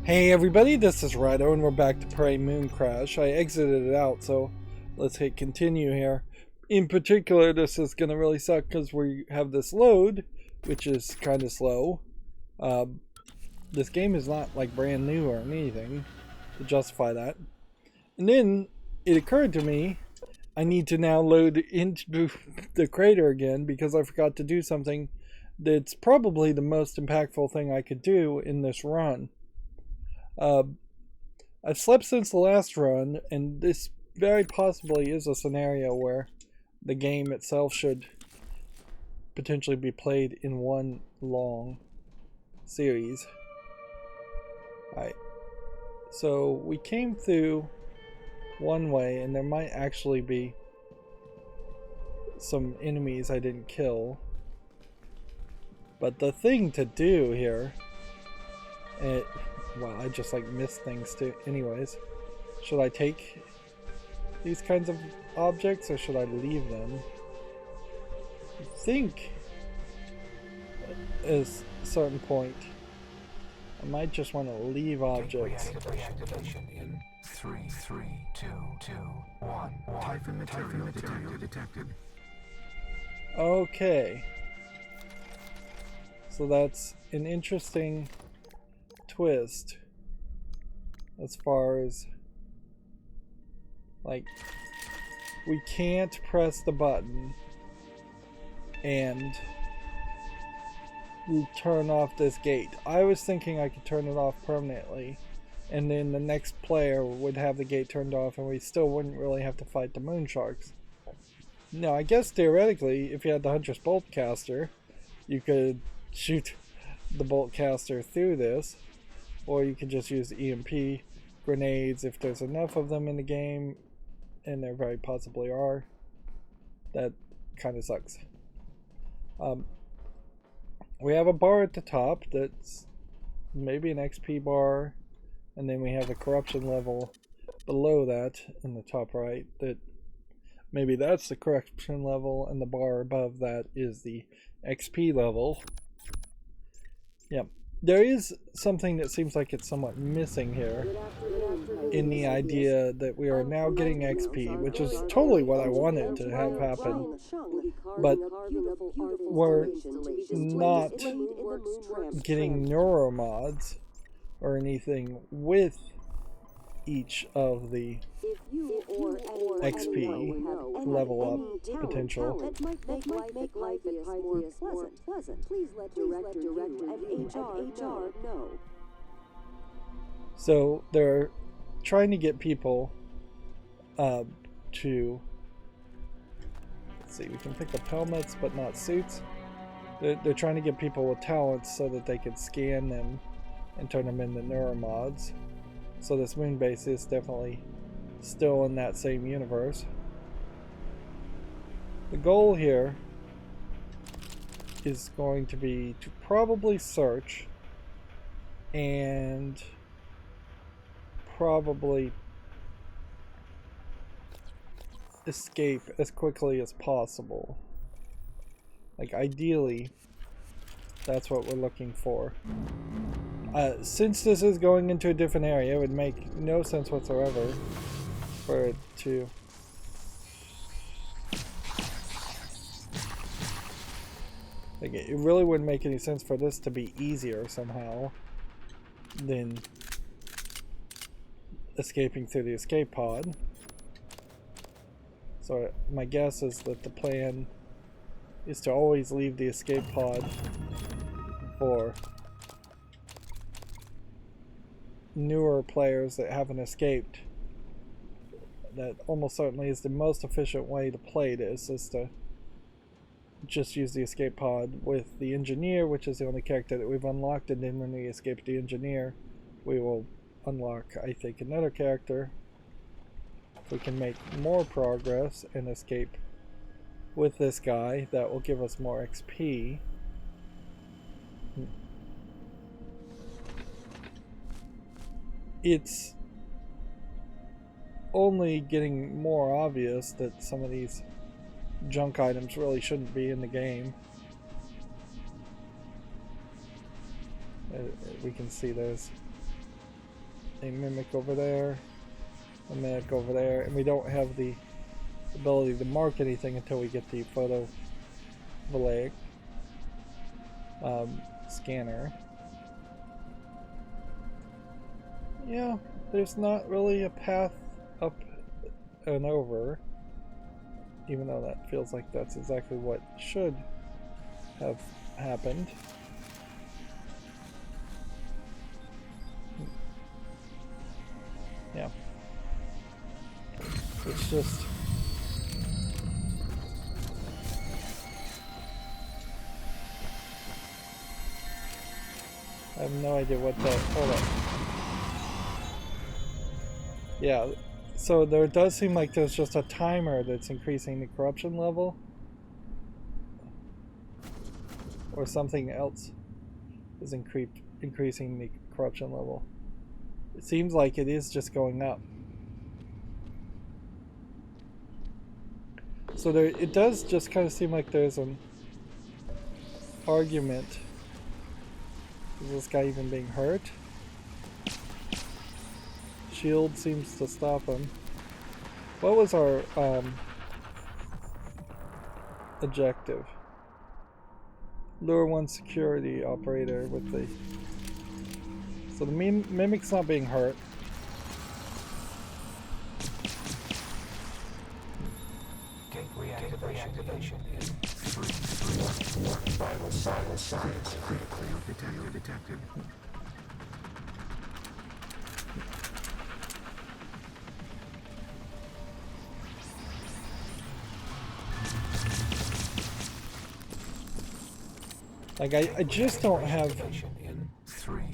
Hey everybody, this is Rydo and we're back to play Mooncrash. I exited it out, so let's hit continue here. In particular, this is going to really suck because we have this load, which is kind of slow. This game is not like brand new or anything to justify that. And then it occurred to me, I need to now load into the crater again because I forgot to do something that's probably the most impactful thing I could do in this run. I've slept since the last run, and this very possibly is a scenario where the game itself should potentially be played in one long series. Alright, so we came through one way, and there might actually be some enemies I didn't kill. But the thing to do here, wow, I just like missed things too. Anyways, should I take these kinds of objects or should I leave them? I think at a certain point I might just want to leave objects. Activation in 3, 2, 1. Typhon material detected. Okay. So that's an interesting twist as far as like we can't press the button and turn off this gate. I was thinking I could turn it off permanently and then the next player would have the gate turned off and we still wouldn't really have to fight the moon sharks. Now I guess theoretically if you had the Huntress bolt caster you could shoot the bolt caster through this, or you can just use EMP grenades if there's enough of them in the game, and there very possibly are. That kind of sucks. We have a bar at the top that's maybe an XP bar, and then we have a corruption level below that in the top right. That maybe that's the corruption level, and the bar above that is the XP level. Yep. There is something that seems like it's somewhat missing here in the idea that we are now getting XP, which is totally what I wanted to have happen, but we're not getting neuromods or anything with each of the XP level up potential. So they're trying to get people to, let's see, we can pick up helmets but not suits. They're trying to get people with talents so that they can scan them and turn them into neuromods. So this moon base is definitely still in that same universe. The goal here is going to be to probably search and probably escape as quickly as possible. Like ideally, that's what we're looking for. Since this is going into a different area, it would make no sense whatsoever for it to like, it really wouldn't make any sense for this to be easier somehow than escaping through the escape pod. So my guess is that the plan is to always leave the escape pod for newer players that haven't escaped. That almost certainly is the most efficient way to play this, is to just use the escape pod with the engineer, which is the only character that we've unlocked, and then when we escape the engineer we will unlock, I think, another character. If we can make more progress and escape with this guy, that will give us more XP. It's only getting more obvious that some of these junk items really shouldn't be in the game. We can see there's a mimic over there, a mimic over there, and we don't have the ability to mark anything until we get the photovoltaic scanner. Yeah, there's not really a path up and over, even though that feels like that's exactly what should have happened. Yeah. It's just... I have no idea what that... Hold on. Yeah, so there does seem like there's just a timer that's increasing the corruption level. Or something else is increasing the corruption level. It seems like it is just going up. So there, it does just kind of seem like there's an argument. Is this guy even being hurt? Shield seems to stop him. What was our objective? Lure one security operator with the... So the mimic's not being hurt. Gate reactivation in 3, 2, 1. Vital signs critically detected. Like, I just don't have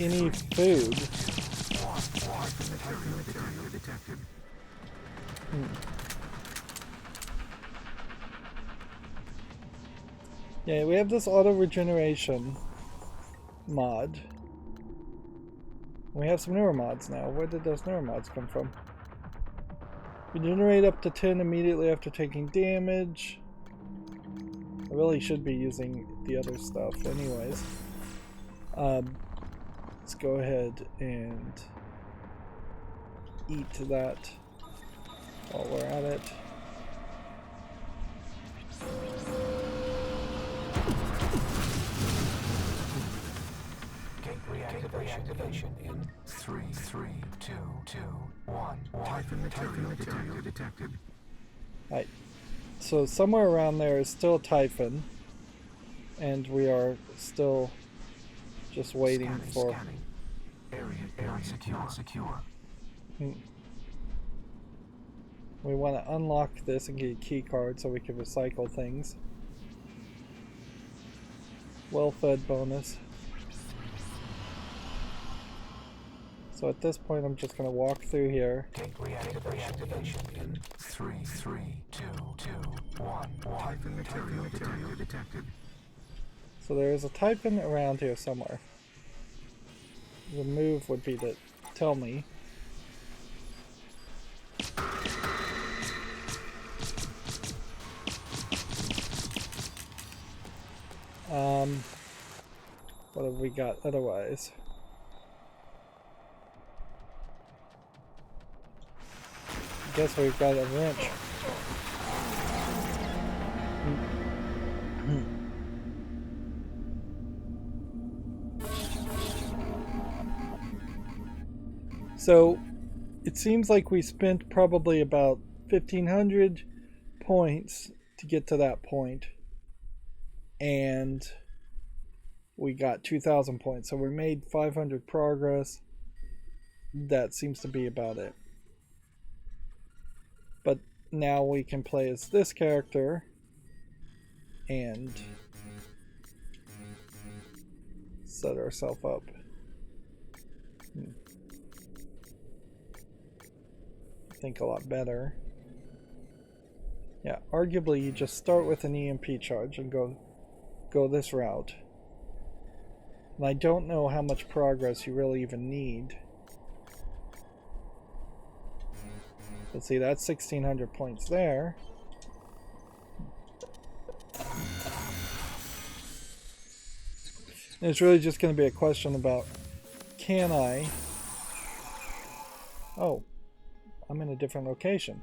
any food. Yeah, we have this auto regeneration mod. We have some newer mods now. Where did those newer mods come from? Regenerate up to 10 immediately after taking damage. I really should be using the other stuff anyways. Let's go ahead and eat that while we're at it. Gate reactivation in 3, 2, 1. Typhon material detected. Right. So somewhere around there is still a Typhon, and we are still just waiting for... Scanning. Area secure. We want to unlock this and get a key card so we can recycle things. Well-fed bonus. So at this point I'm just going to walk through here. Gate reactivation in 3, 2, 1. Typhon material detected. So there is a Typhon around here somewhere. The move would be to tell me. What have we got otherwise? I guess we've got a wrench. So it seems like we spent probably about 1,500 points to get to that point, and we got 2,000 points, so we made 500 progress. That seems to be about it. But now we can play as this character and set ourselves up. I think a lot better. Yeah, arguably you just start with an EMP charge and go this route. And I don't know how much progress you really even need. Let's see, that's 1,600 points there. And it's really just going to be a question about, can I Oh, I'm in a different location.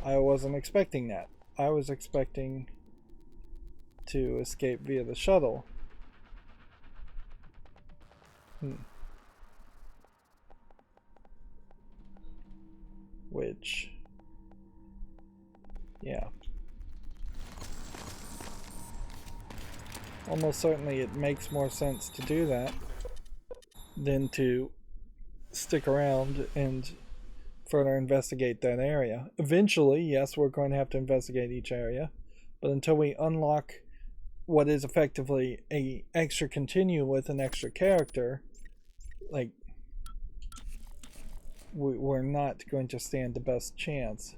I wasn't expecting that. I was expecting to escape via the shuttle. Which, yeah. Almost certainly it makes more sense to do that than to stick around and further investigate that area. Eventually, yes, we're going to have to investigate each area, but until we unlock what is effectively a extra continue with an extra character, like, we're not going to stand the best chance.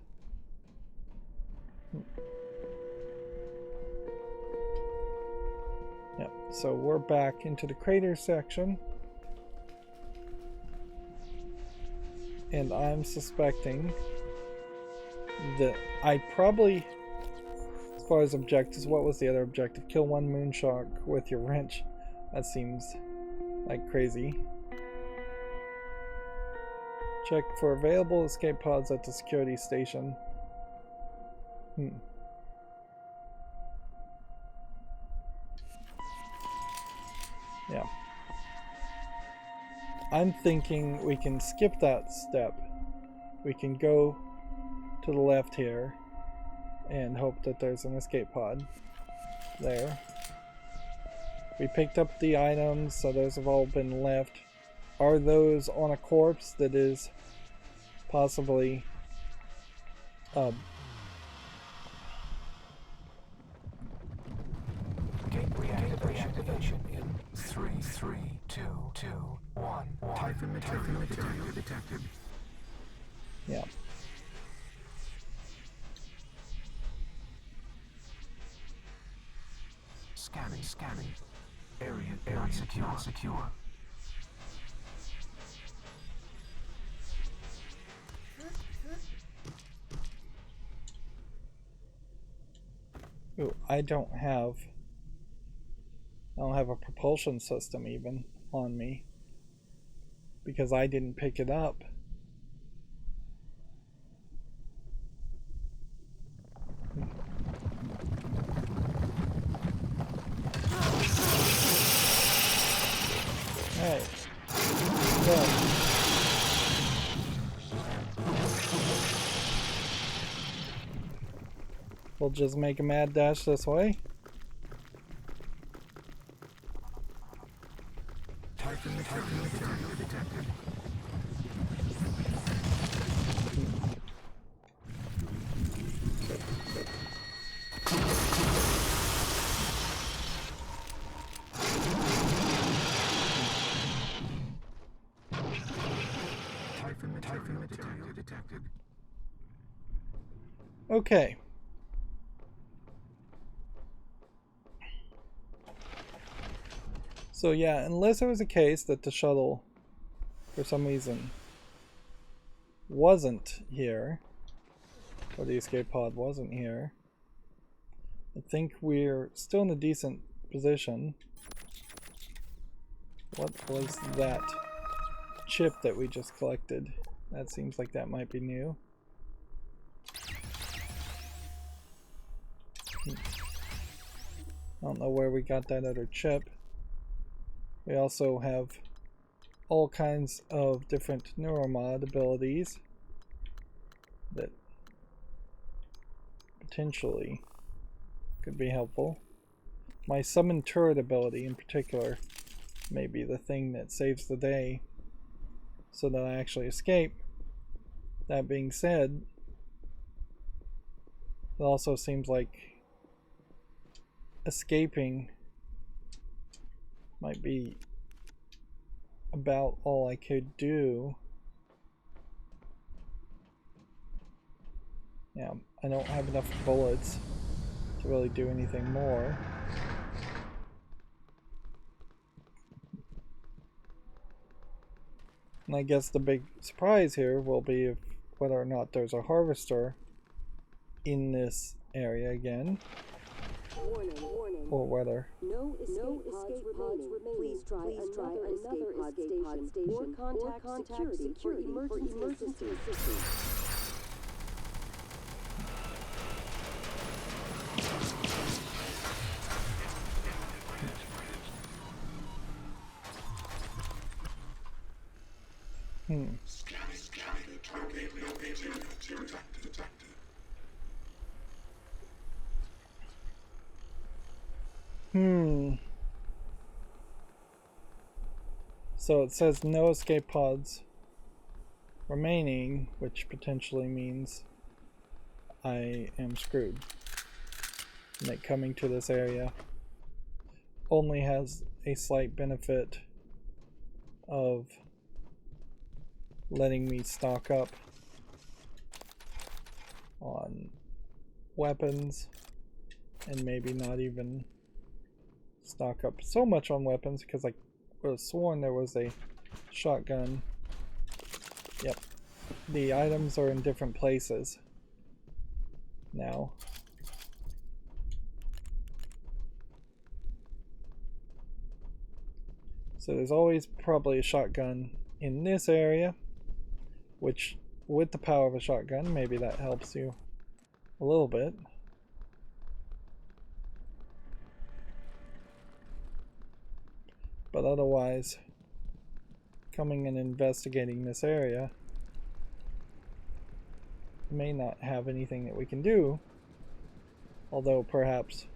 Yep, so we're back into the crater section. And I'm suspecting that I probably, as far as objectives, what was the other objective? Kill one moonshark with your wrench. That seems like crazy. Check for available escape pods at the security station. Yeah. I'm thinking we can skip that step. We can go to the left here and hope that there's an escape pod there. We picked up the items, so those have all been left. Are those on a corpse that is possibly Gateway activation in 3, 3, 2, 2, 1. Typhon material detected. Yeah. Scanning. Area secure. Ooh, I don't have a propulsion system even on me because I didn't pick it up. Hey. Go. We'll just make a mad dash this way. Typhon material detected. Typhon material detected. Okay. So yeah, unless it was a case that the shuttle, for some reason, wasn't here, or the escape pod wasn't here, I think we're still in a decent position. What was that chip that we just collected? That seems like that might be new. I don't know where we got that other chip. We also have all kinds of different neuromod abilities that potentially could be helpful. My summon turret ability in particular may be the thing that saves the day so that I actually escape. That being said, it also seems like escaping might be about all I could do. Yeah, I don't have enough bullets to really do anything more. And I guess the big surprise here will be if whether or not there's a harvester in this area again. Warning. or whether. No escape pods remaining. Please try another escape pod station or contact security for emergency assistance. So it says no escape pods remaining, which potentially means I am screwed. And that coming to this area only has a slight benefit of letting me stock up on weapons and maybe not even stock up so much on weapons, because I could have sworn there was a shotgun. Yep, the items are in different places now. So there's always probably a shotgun in this area, which with the power of a shotgun, maybe that helps you a little bit. But otherwise, coming and investigating this area may not have anything that we can do, although perhaps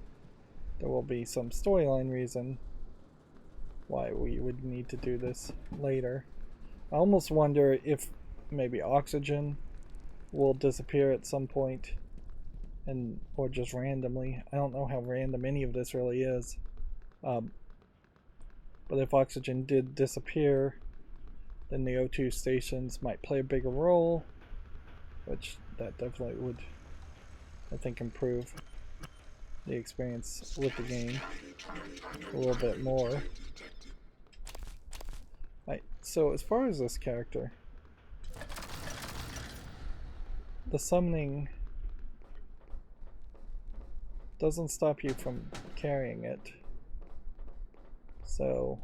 there will be some storyline reason why we would need to do this later. I almost wonder if maybe oxygen will disappear at some point, and or just randomly. I don't know how random any of this really is. But if oxygen did disappear, then the O2 stations might play a bigger role, which that definitely would, I think, improve the experience with the game a little bit more. Right, so as far as this character, the summoning doesn't stop you from carrying it. So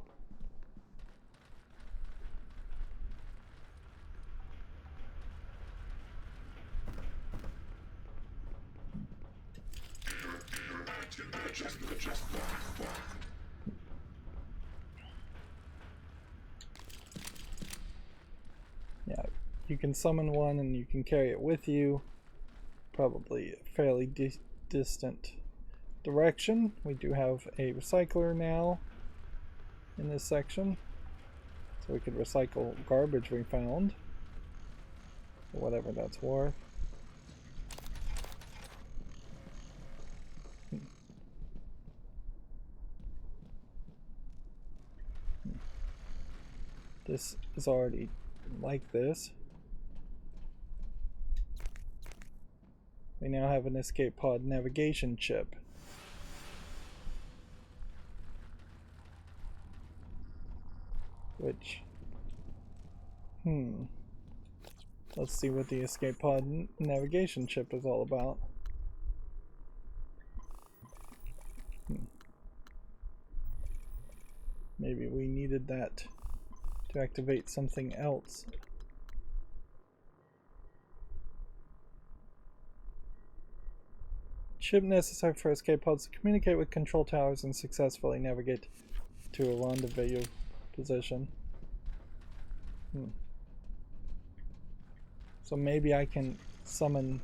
yeah, you can summon one and you can carry it with you, probably a fairly distant direction. We do have a recycler now in this section, so we could recycle garbage we found, or whatever that's worth. This is already like this. We now have an escape pod navigation chip. Which, let's see what the escape pod navigation chip is all about. Maybe we needed that to activate something else. Chip necessary for escape pods to communicate with control towers and successfully navigate to a rendezvous position. So maybe I can summon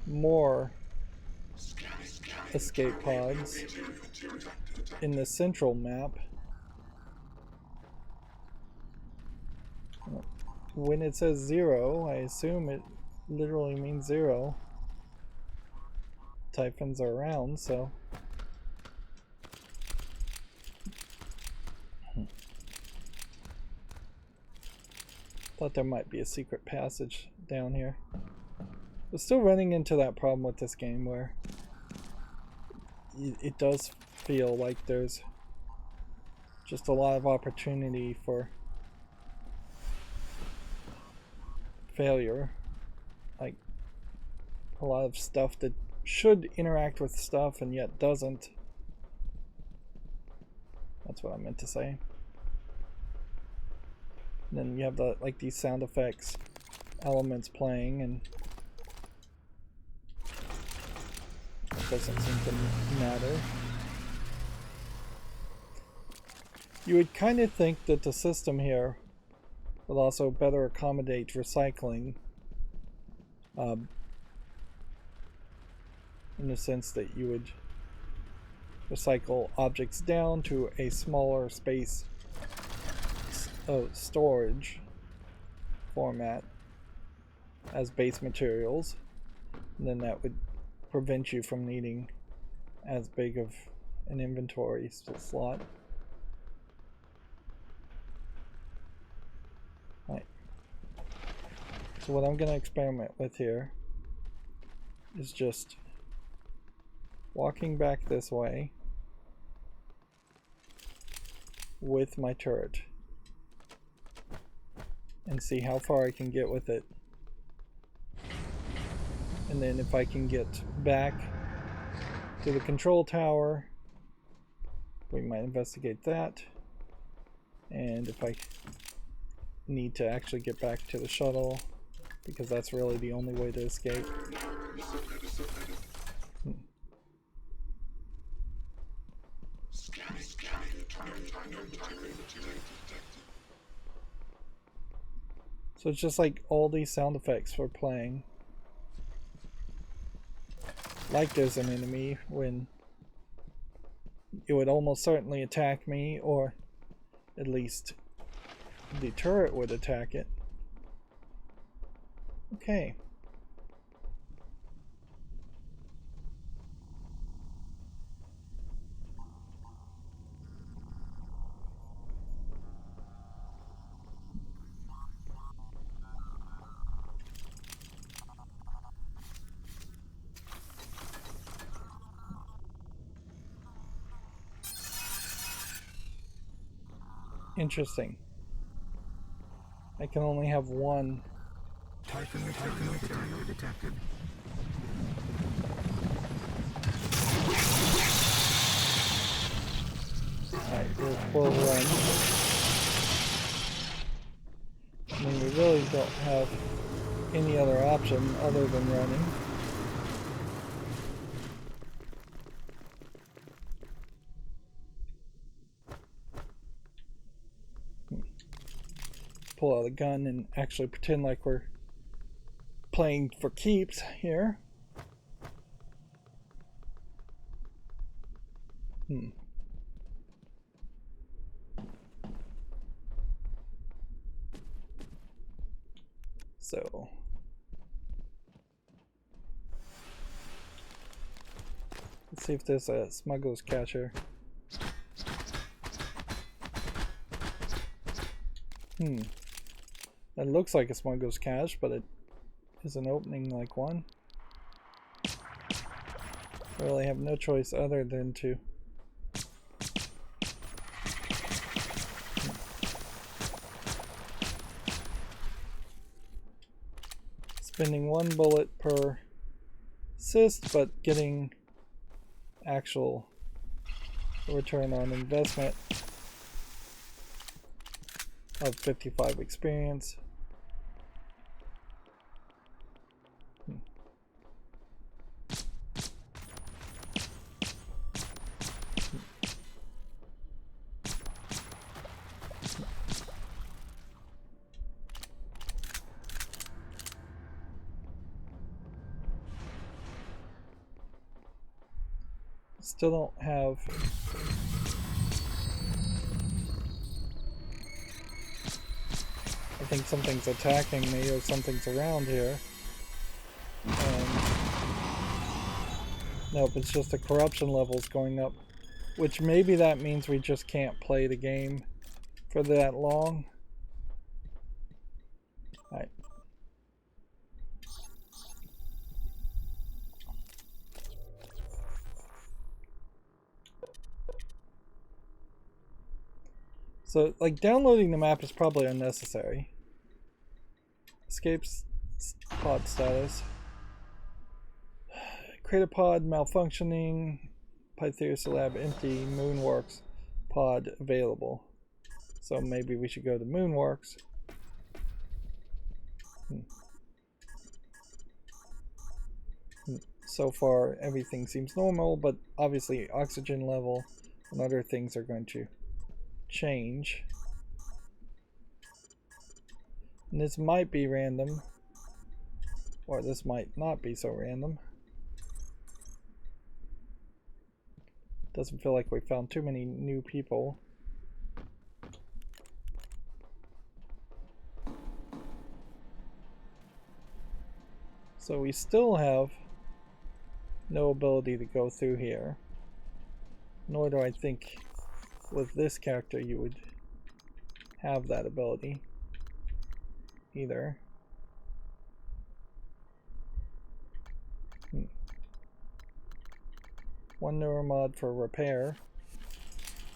more escape pods in the central map. When it says 0, I assume it literally means 0. Typhons are around, so thought there might be a secret passage down here. We're still running into that problem with this game where it does feel like there's just a lot of opportunity for failure. Like a lot of stuff that should interact with stuff and yet doesn't. That's what I meant to say. And then you have the like these sound effects elements playing, and it doesn't seem to matter. You would kind of think that the system here will also better accommodate recycling, in the sense that you would recycle objects down to a smaller space storage format as base materials, and then that would prevent you from needing as big of an inventory slot. Right. So what I'm going to experiment with here is just walking back this way with my turret and see how far I can get with it. And then if I can get back to the control tower, we might investigate that. And if I need to actually get back to the shuttle, because that's really the only way to escape. So it's just like all these sound effects we're playing. Like there's an enemy when it would almost certainly attack me, or at least the turret would attack it. Okay. Interesting. I can only have one. Typhon material detected. Alright, we'll run. I mean, we really don't have any other option other than running. Pull out a gun and actually pretend like we're playing for keeps here. So let's see if there's a smuggler's catcher. That looks like a smuggler's cache, but it is an opening like one. I really have no choice other than to spending one bullet per assist, but getting actual return on investment of 55 experience. Still don't have I think something's attacking me or something's around here. Nope, it's just the corruption levels going up, which maybe that means we just can't play the game for that long. Alright. So, like, downloading the map is probably unnecessary. Escapes pod status. Crater pod malfunctioning. Pytheria lab empty. Moon works pod available. So maybe we should go to Moonworks. So far everything seems normal, but obviously oxygen level and other things are going to change. And this might be random, or this might not be so random. Doesn't feel like we found too many new people. So we still have no ability to go through here. Nor do I think with this character you would have that ability either. One neuromod for repair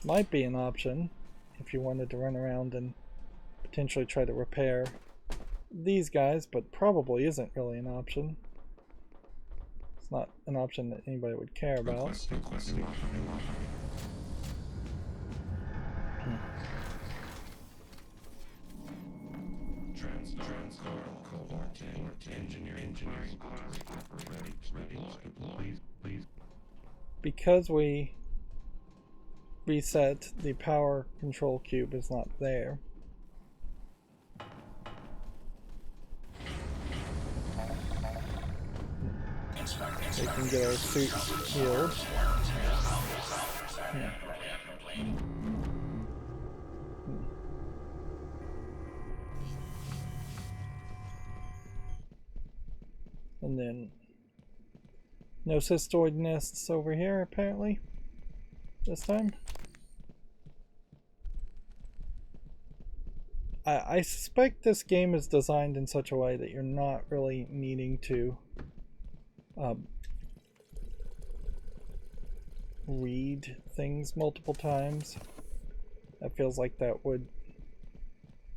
might be an option if you wanted to run around and potentially try to repair these guys, but probably isn't really an option. It's not an option that anybody would care about. Because we reset, the power control cube is not there. We can get our suit healed. And then no cystoid nests over here apparently this time. I suspect this game is designed in such a way that you're not really needing to read things multiple times. That feels like that would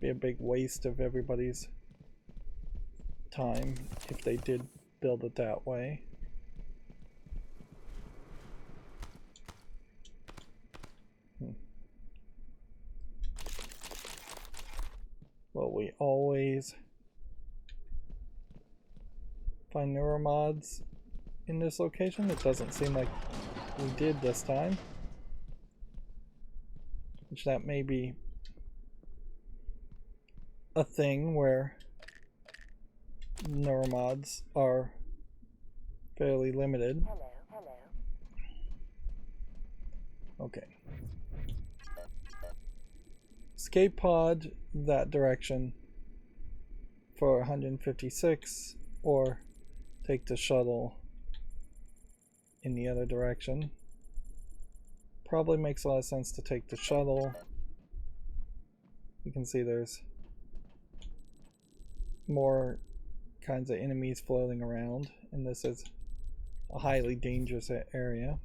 be a big waste of everybody's time if they did build it that way. Well, we always find neuromods in this location. It doesn't seem like we did this time. Which that may be a thing where neuromods are fairly limited. Okay. Escape pod that direction for 156, or take the shuttle in the other direction. Probably makes a lot of sense to take the shuttle. You can see there's more kinds of enemies floating around, and this is a highly dangerous area.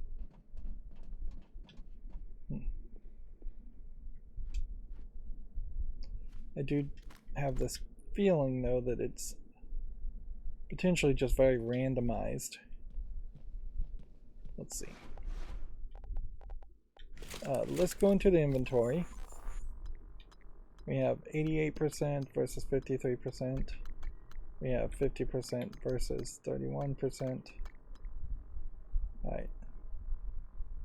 I do have this feeling though that it's potentially just very randomized. Let's see. Let's go into the inventory. We have 88% versus 53%. We have 50% versus 31%. Alright.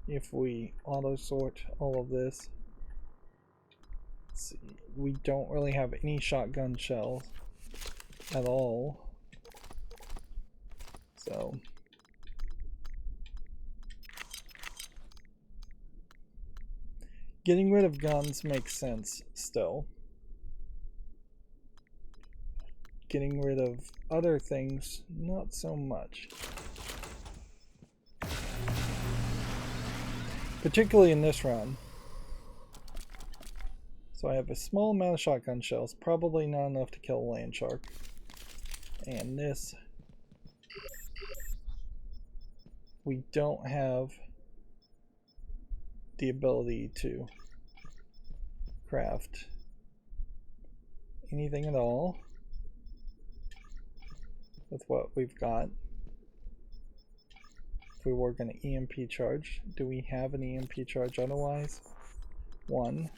If we auto sort all of this, let's see, we don't really have any shotgun shells at all. So getting rid of guns makes sense still. Getting rid of other things, not so much. Particularly in this run. So I have a small amount of shotgun shells, probably not enough to kill a land shark. And this, we don't have the ability to craft anything at all with what we've got. If we were going to EMP charge, do we have an EMP charge otherwise? 1.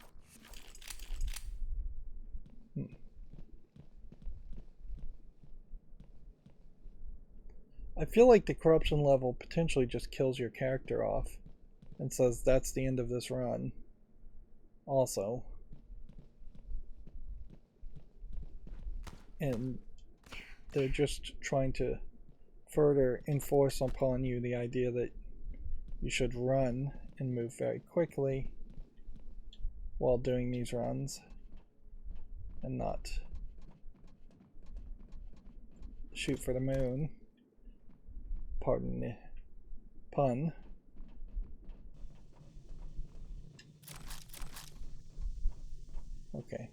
I feel like the corruption level potentially just kills your character off and says that's the end of this run. Also. And they're just trying to further enforce upon you the idea that you should run and move very quickly while doing these runs and not shoot for the moon. Pardon the pun. Okay.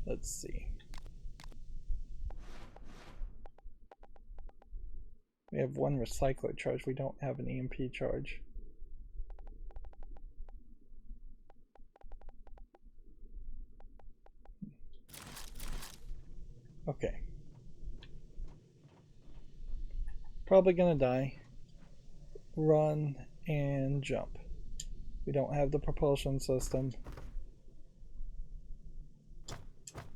Let's see. We have 1 recycler charge. We don't have an EMP charge. Okay. Probably gonna die. Run and jump. We don't have the propulsion system.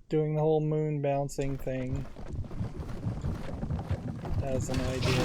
Doing the whole moon bouncing thing as an idea.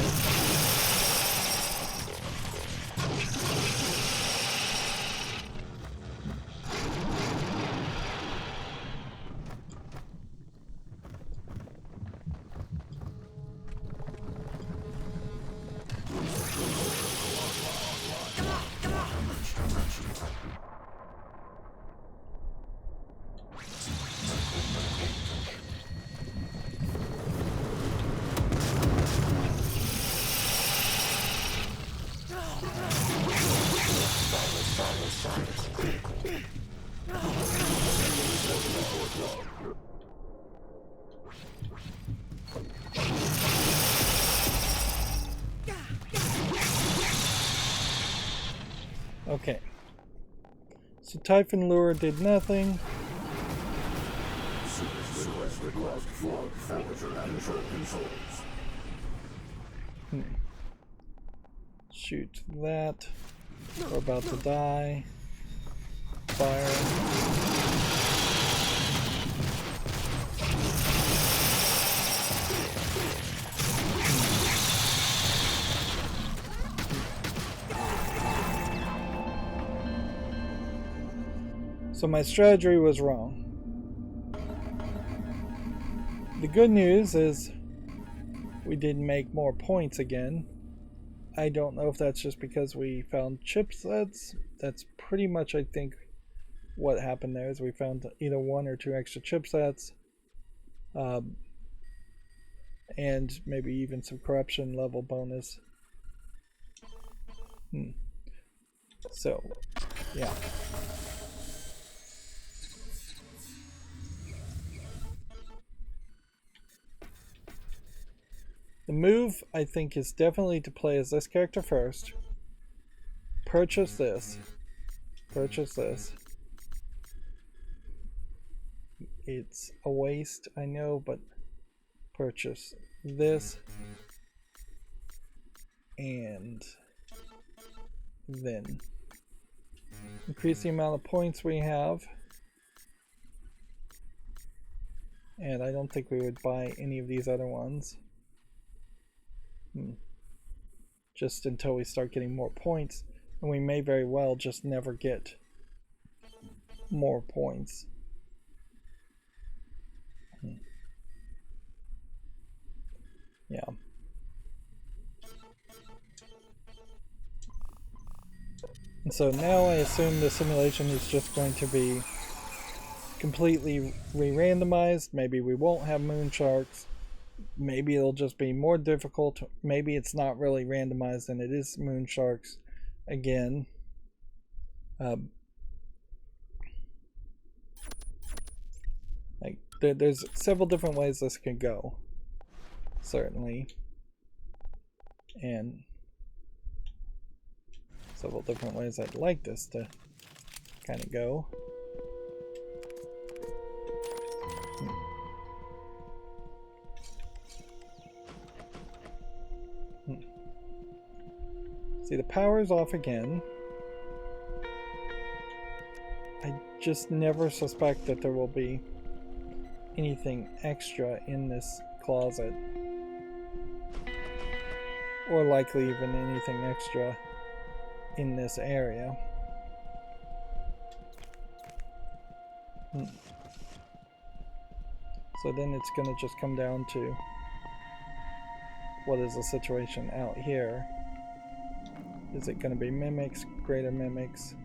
Okay. So Typhon Lure did nothing. Shoot that. We're about to die. Fire. So my strategy was wrong. The good news is we did make more points again. I don't know if that's just because we found chipsets. That's pretty much, I think, what happened there is we found either 1 or 2 extra chipsets. And maybe even some corruption level bonus. So, yeah. The move, I think, is definitely to play as this character first. Purchase this. Purchase this. It's a waste, I know, but purchase this. And then increase the amount of points we have. And I don't think we would buy any of these other ones. Just until we start getting more points, and we may very well just never get more points. Yeah. And so now I assume the simulation is just going to be completely re-randomized. Maybe we won't have moon sharks. Maybe it'll just be more difficult. Maybe it's not really randomized and it is moon sharks again. Like there's several different ways this could go, certainly, and several different ways I'd like this to kind of go. See, the power's off again. I just never suspect that there will be anything extra in this closet. Or likely even anything extra in this area. So then it's going to just come down to what is the situation out here. Is it going to be mimics, greater mimics,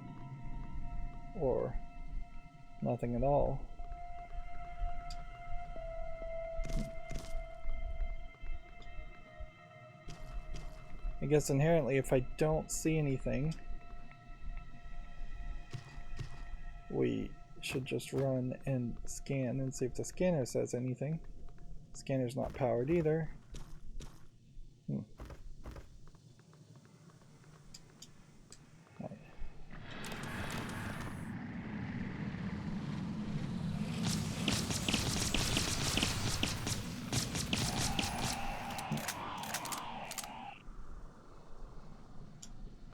or nothing at all? I guess inherently if I don't see anything, we should just run and scan and see if the scanner says anything. Scanner's not powered either. Right.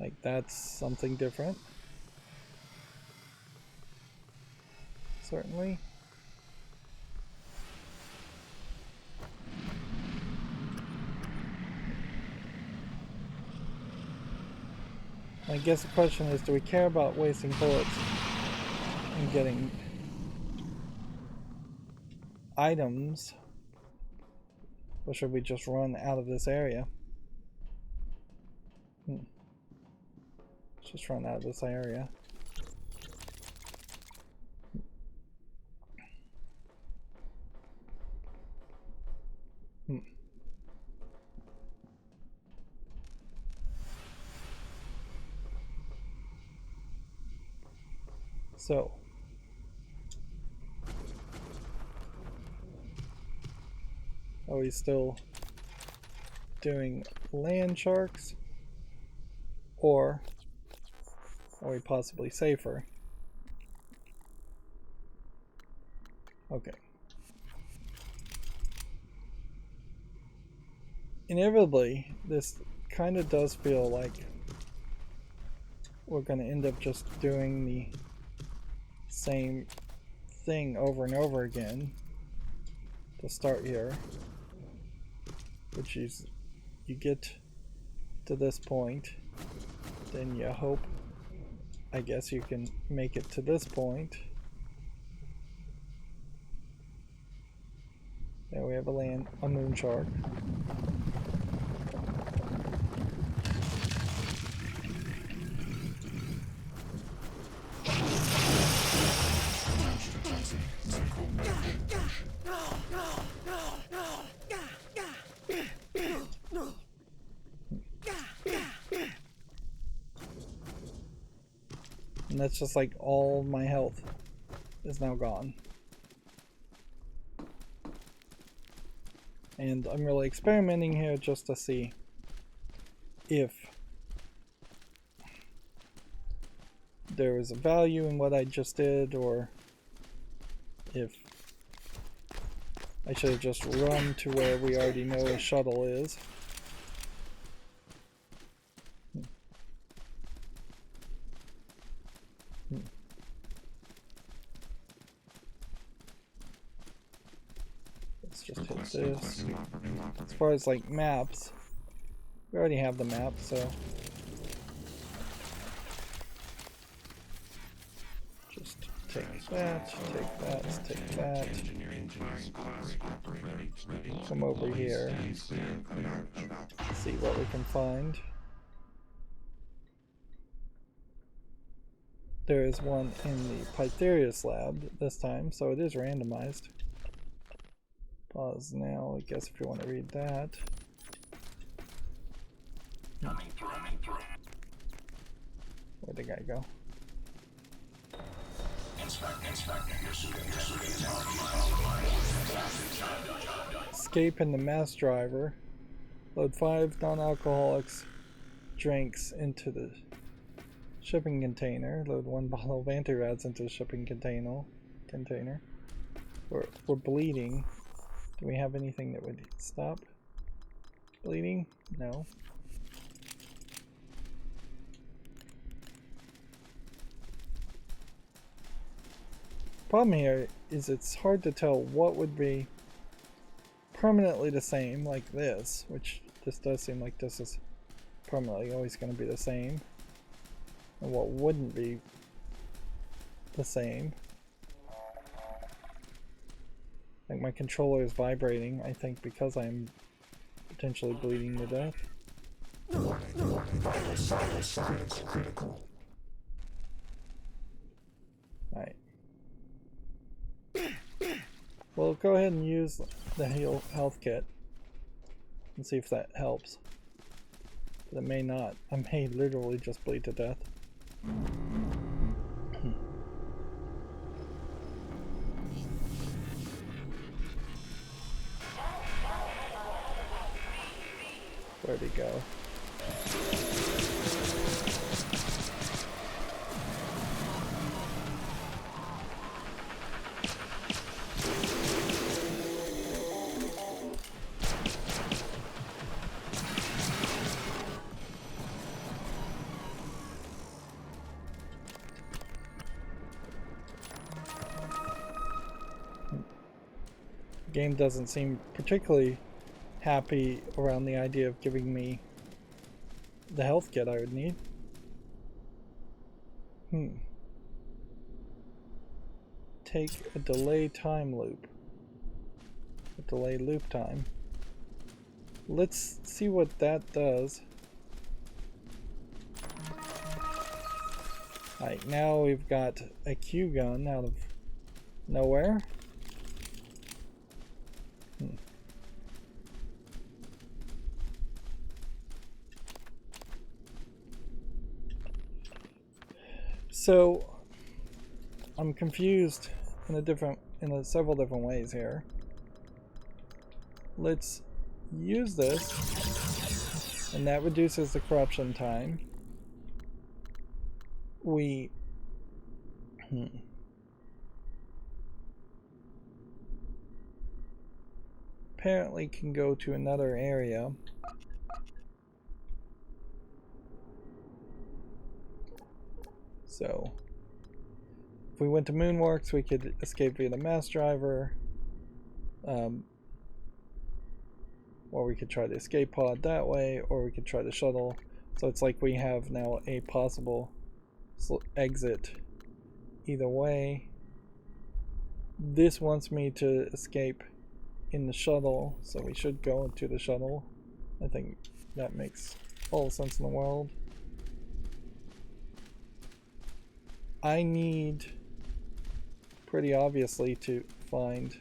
Like that's something different. Certainly. I guess the question is, do we care about wasting bullets and getting items, or should we just run out of this area? Let's just run out of this area. So, are we still doing land sharks, or are we possibly safer? Okay. Inevitably, this kind of does feel like we're going to end up just doing the same thing over and over again to start here, which is you get to this point, then you hope, I guess, you can make it to this point. There we have a moon shark. And that's just like all my health is now gone. And I'm really experimenting here just to see if there was a value in what I just did, or if I should have just run to where we already know a shuttle is. Let's just hit this. As far as like maps, we already have the map, so just take that, take that, take that. Come over here, see what we can find. There is one in the Pytherius lab this time, so it is randomized. Pause now, I guess, if you want to read that. Where'd the guy go? Escape in the mass driver. Load 5 non-alcoholics drinks into the shipping container. Load 1 bottle of anti-rats into the shipping container. We're bleeding. Do we have anything that would stop bleeding? No. Problem here is it's hard to tell what would be permanently the same, like this, which this does seem like this is permanently always going to be the same, and what wouldn't be the same. Like my controller is vibrating, I think, because I'm potentially bleeding to death. Alright. Well, go ahead and use the health kit and see if that helps. But it may not. I may literally just bleed to death. Where'd he go? The game doesn't seem particularly happy around the idea of giving me the health kit I would need. Take a delay time loop. A delay loop time. Let's see what that does. Alright, now we've got a Q gun out of nowhere. So I'm confused in several different ways here. Let's use this, and that reduces the corruption time. We apparently can go to another area. So if we went to Moonworks, we could escape via the mass driver, or we could try the escape pod that way, or we could try the shuttle. So it's like we have now a possible exit either way. This wants me to escape in the shuttle, so we should go into the shuttle. I think that makes all the sense in the world. I need, pretty obviously, to find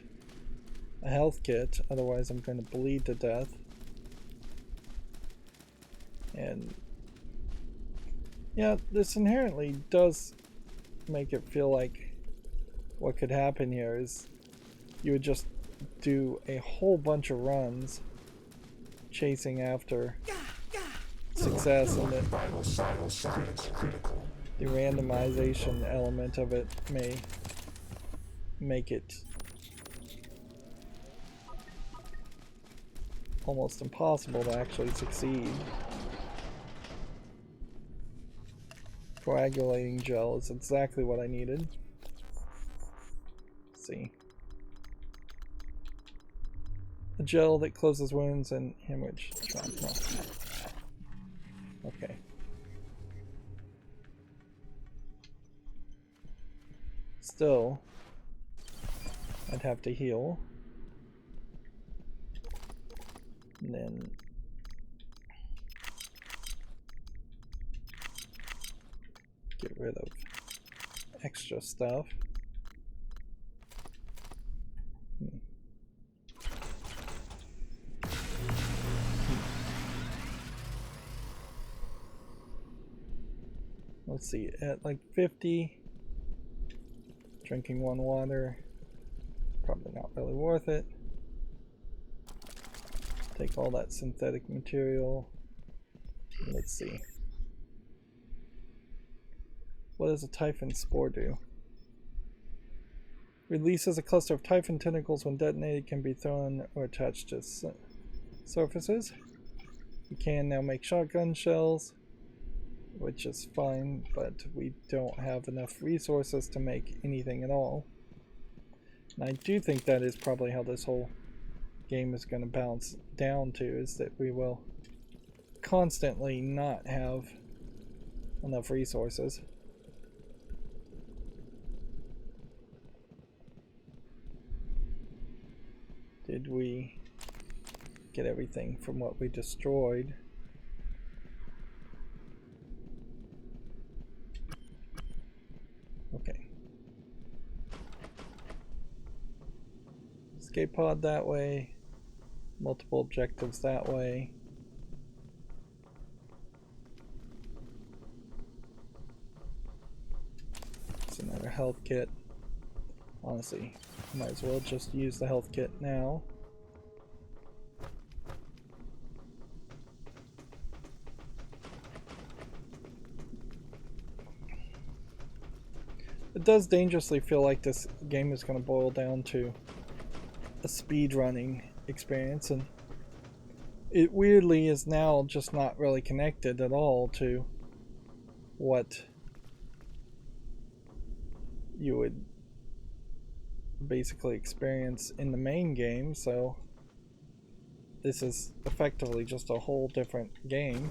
a health kit, otherwise I'm going to bleed to death. And yeah, this inherently does make it feel like what could happen here is you would just do a whole bunch of runs chasing after success, and then the randomization element of it may make it almost impossible to actually succeed. Coagulating gel is exactly what I needed. Let's see. A gel that closes wounds and hemorrhage trauma. Okay. Still, I'd have to heal. And then get rid of extra stuff. Let's see, at like 50, drinking one water, probably not really worth it. Take all that synthetic material. Let's see. What does a Typhon spore do? Releases a cluster of Typhon tentacles when detonated, can be thrown or attached to surfaces. We can now make shotgun shells, which is fine, but we don't have enough resources to make anything at all. And I do think that is probably how this whole game is going to bounce down to, is that we will constantly not have enough resources. Did we get everything from what we destroyed? Okay. Escape pod that way. Multiple objectives that way. It's another health kit. Honestly, might as well just use the health kit now. It does dangerously feel like this game is going to boil down to a speedrunning experience, and it weirdly is now just not really connected at all to what you would basically experience in the main game, so this is effectively just a whole different game.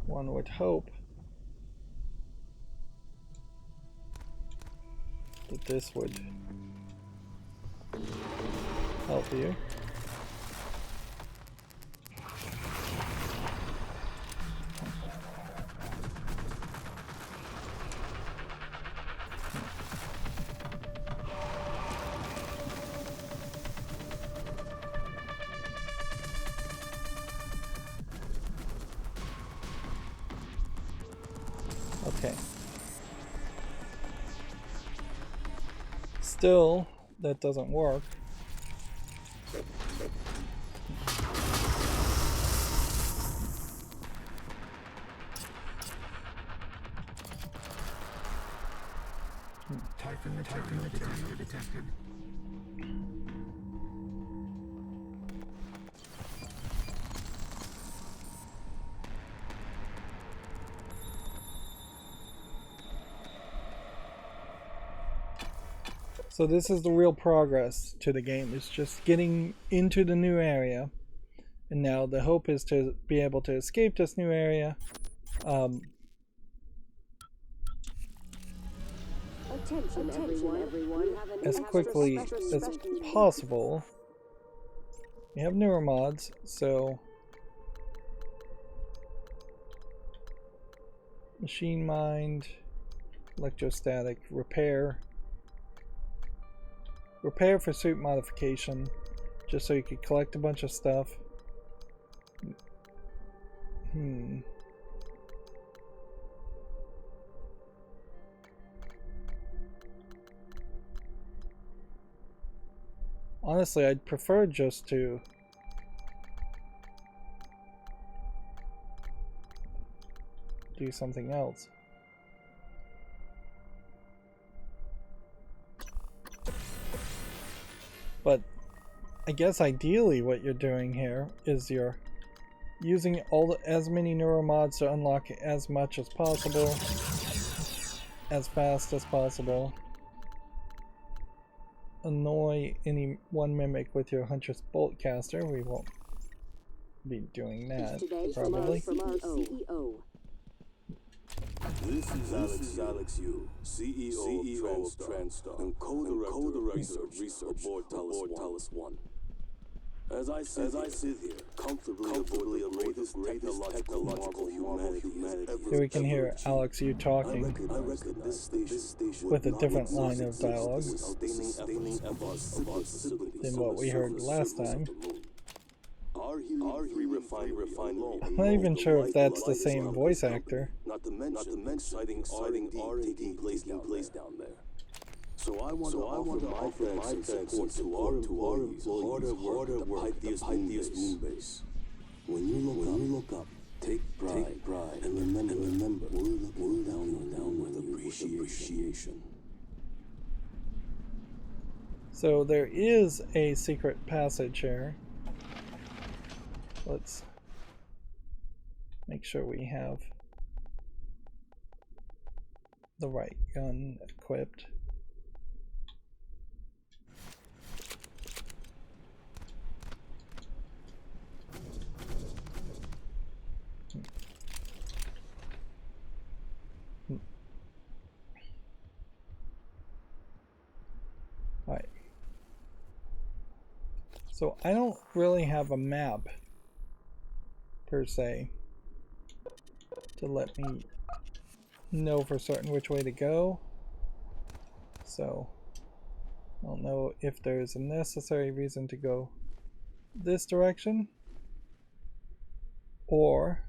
One would hope that this would help you. Okay. Still, that doesn't work. Typhon material detected. So this is the real progress to the game. It's just getting into the new area. And now the hope is to be able to escape this new area. Attention everyone. As quickly as possible. We have newer mods, so machine mind, electrostatic, repair for suit modification, just so you could collect a bunch of stuff. Honestly, I'd prefer just to do something else. But I guess ideally what you're doing here is you're using as many neuromods to unlock as much as possible, as fast as possible. Annoy any one mimic with your Huntress Boltcaster. We won't be doing that, probably. From our CEO. This is Alex Yu, CEO of TranStar, and co-director of research aboard Talos 1. As I sit here, comfortably aboard this technological marvel humanity. Here we can hear Alex Yu talking I reckon this station with a different line of dialogue than what we heard last time. I'm not even sure if that's the same voice actor. Not to mention exciting R&D taking place down there. So I want to offer my thanks and support to our employees hard at work at the mightiest moon base. When you look up, take pride, and remember, we're down with appreciation. So there is a secret passage here. Let's make sure we have the right gun equipped. Alright. So I don't really have a map per se to let me know for certain which way to go. So I don't know if there's a necessary reason to go this direction or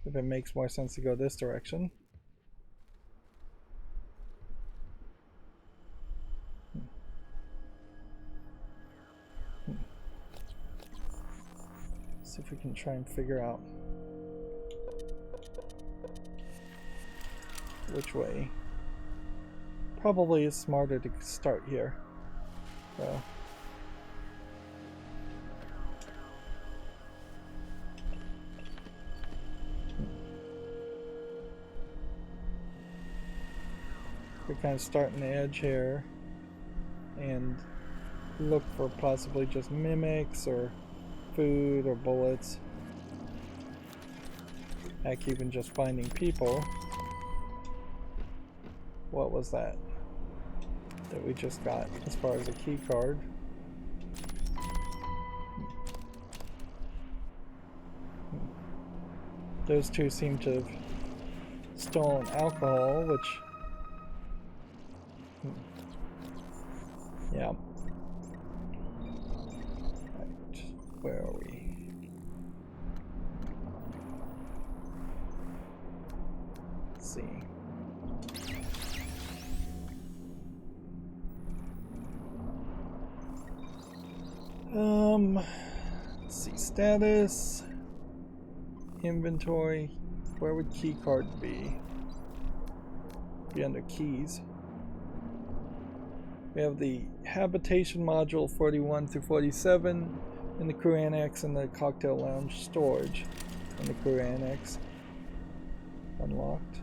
if it makes more sense to go this direction. See if we can try and figure out which way. Probably is smarter to start here. So we're kind of starting the edge here and look for possibly just mimics or food or bullets. Heck, even just finding people. What was that we just got as far as a key card? Those two seem to have stolen alcohol, which yeah. Right, where are we? Let's see. Let's see, status, inventory. Where would key card be? Be under keys. We have the habitation module 41 through 47 in the crew annex and the cocktail lounge storage in the crew annex. Unlocked.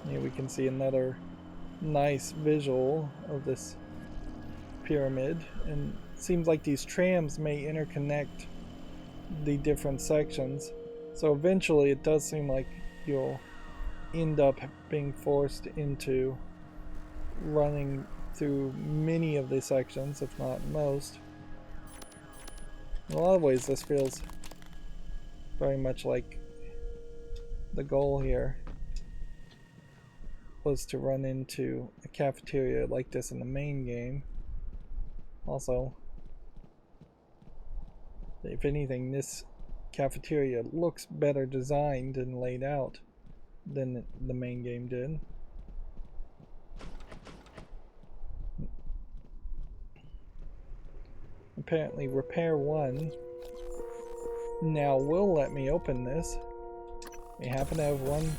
Here we can see another nice visual of this pyramid, and it seems like these trams may interconnect the different sections, so eventually it does seem like you'll end up being forced into running through many of the sections, if not most. In a lot of ways this feels very much like the goal here was to run into a cafeteria like this in the main game. Also, if anything, this cafeteria looks better designed and laid out than the main game did. Apparently repair 1 now will let me open this. We happen to have one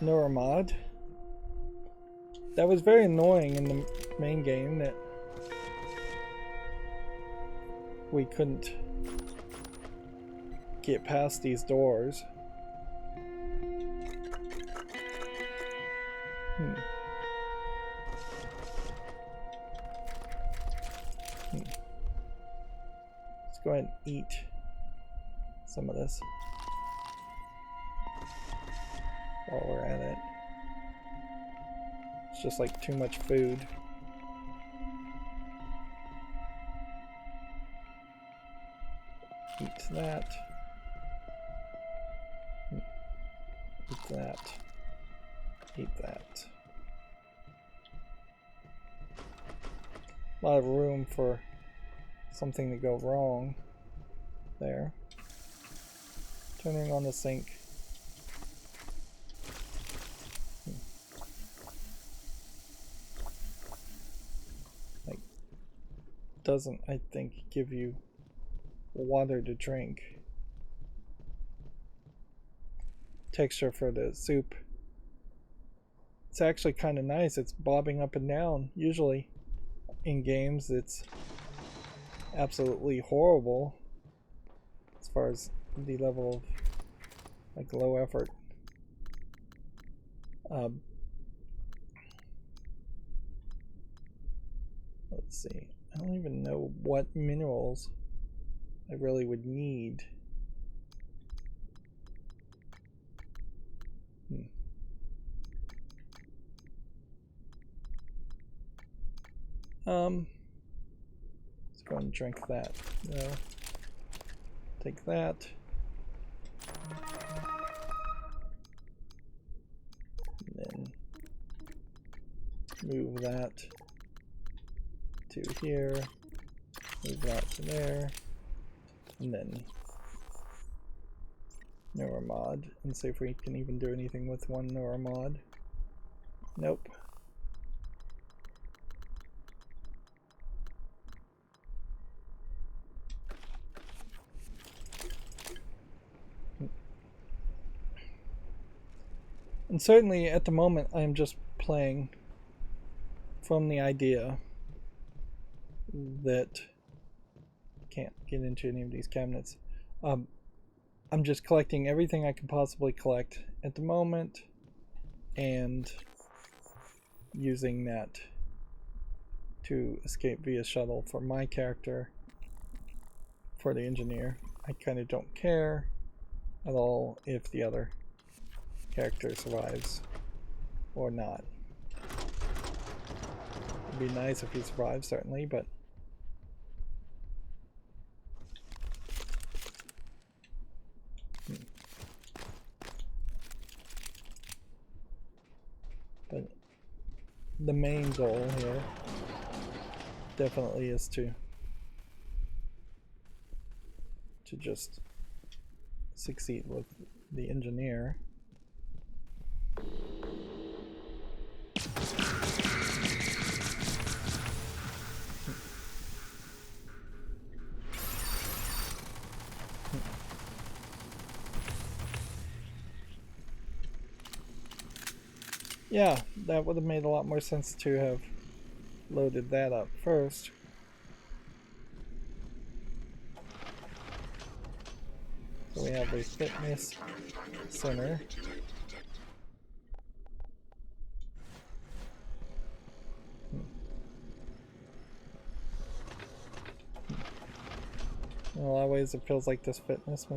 neuromod. That was very annoying in the main game that we couldn't get past these doors. Let's go ahead and eat some of this while we're at it. It's just like too much food. Eat that. Eat that. Eat that. A lot of room for something to go wrong there. Turning on the sink. Like, doesn't, I think, give you water to drink. Texture for the soup it's actually kind of nice. It's bobbing up and down. Usually in games it's absolutely horrible as far as the level of like low effort. Let's see. I don't even know what minerals I really would need. Let's go and drink that. No. Take that. And then move that to here. Move that to there. And then neuromod and see if we can even do anything with one neuromod. Nope. And certainly at the moment I'm just playing from the idea that can't get into any of these cabinets. I'm just collecting everything I can possibly collect at the moment and using that to escape via shuttle for my character, for the engineer. I kind of don't care at all if the other character survives or not. It'd be nice if he survives, certainly, but the main goal here definitely is to just succeed with the engineer. Yeah, that would have made a lot more sense to have loaded that up first. So we have a fitness center. In a lot of ways it feels like this fitness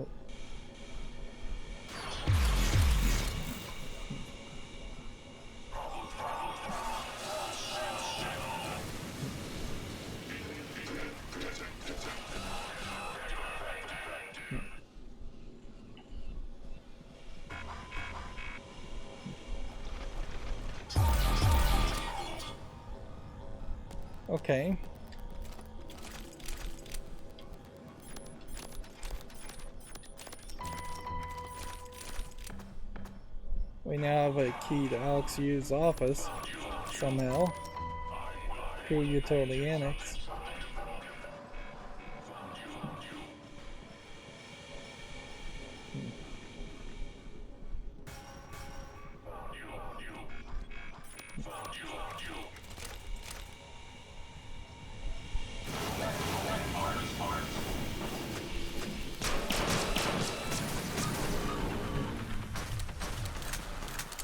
okay. We now have a key to Alex Yu's office, somehow, through Utility Annex.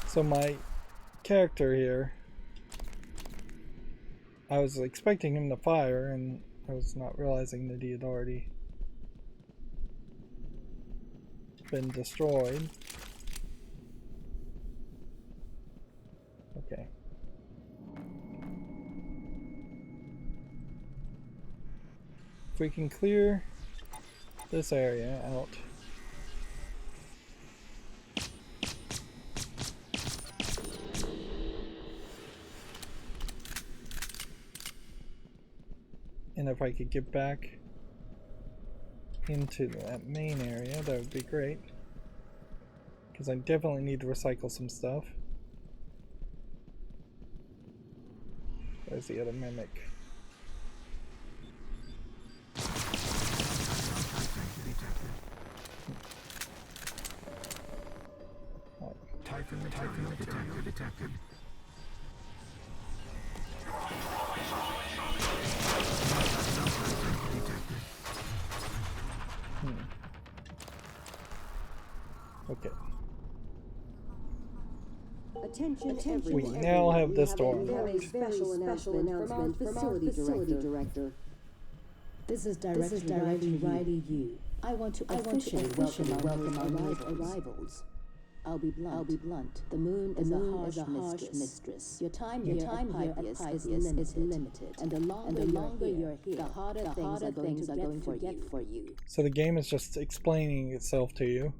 So my character here, I was expecting him to fire and I was not realizing that he had already been destroyed. Okay. If we can clear this area out. And if I could get back into that main area, that would be great. Because I definitely need to recycle some stuff. Where's the other mimic? Typhon detected. Okay. Attention We everyone. now have this door We have a unlocked. special announcement from our facility director. This is directly Rydo. I want to officially welcome our arrivals. I'll be blunt. The moon is a harsh mistress. Your time here at Pythias is limited. And the longer you're here, the harder things are going to get for you. So the game is just explaining itself to you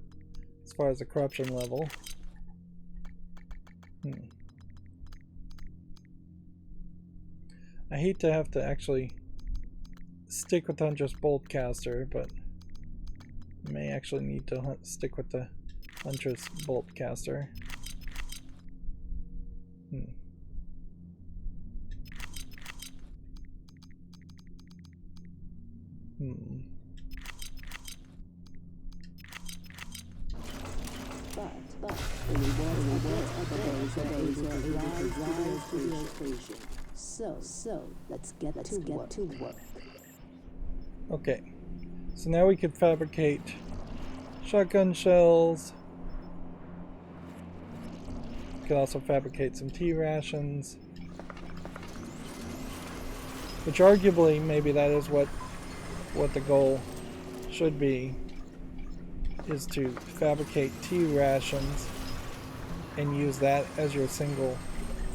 as far as the corruption level. I hate to have to actually stick with Huntress Boltcaster, but I may actually need to stick with the Huntress Boltcaster. But the rewards are those who rise to the occasion. So let's get to work. Okay, so now we can fabricate shotgun shells. We can also fabricate some tea rations, which arguably maybe that is what the goal should be, is to fabricate tea rations and use that as your single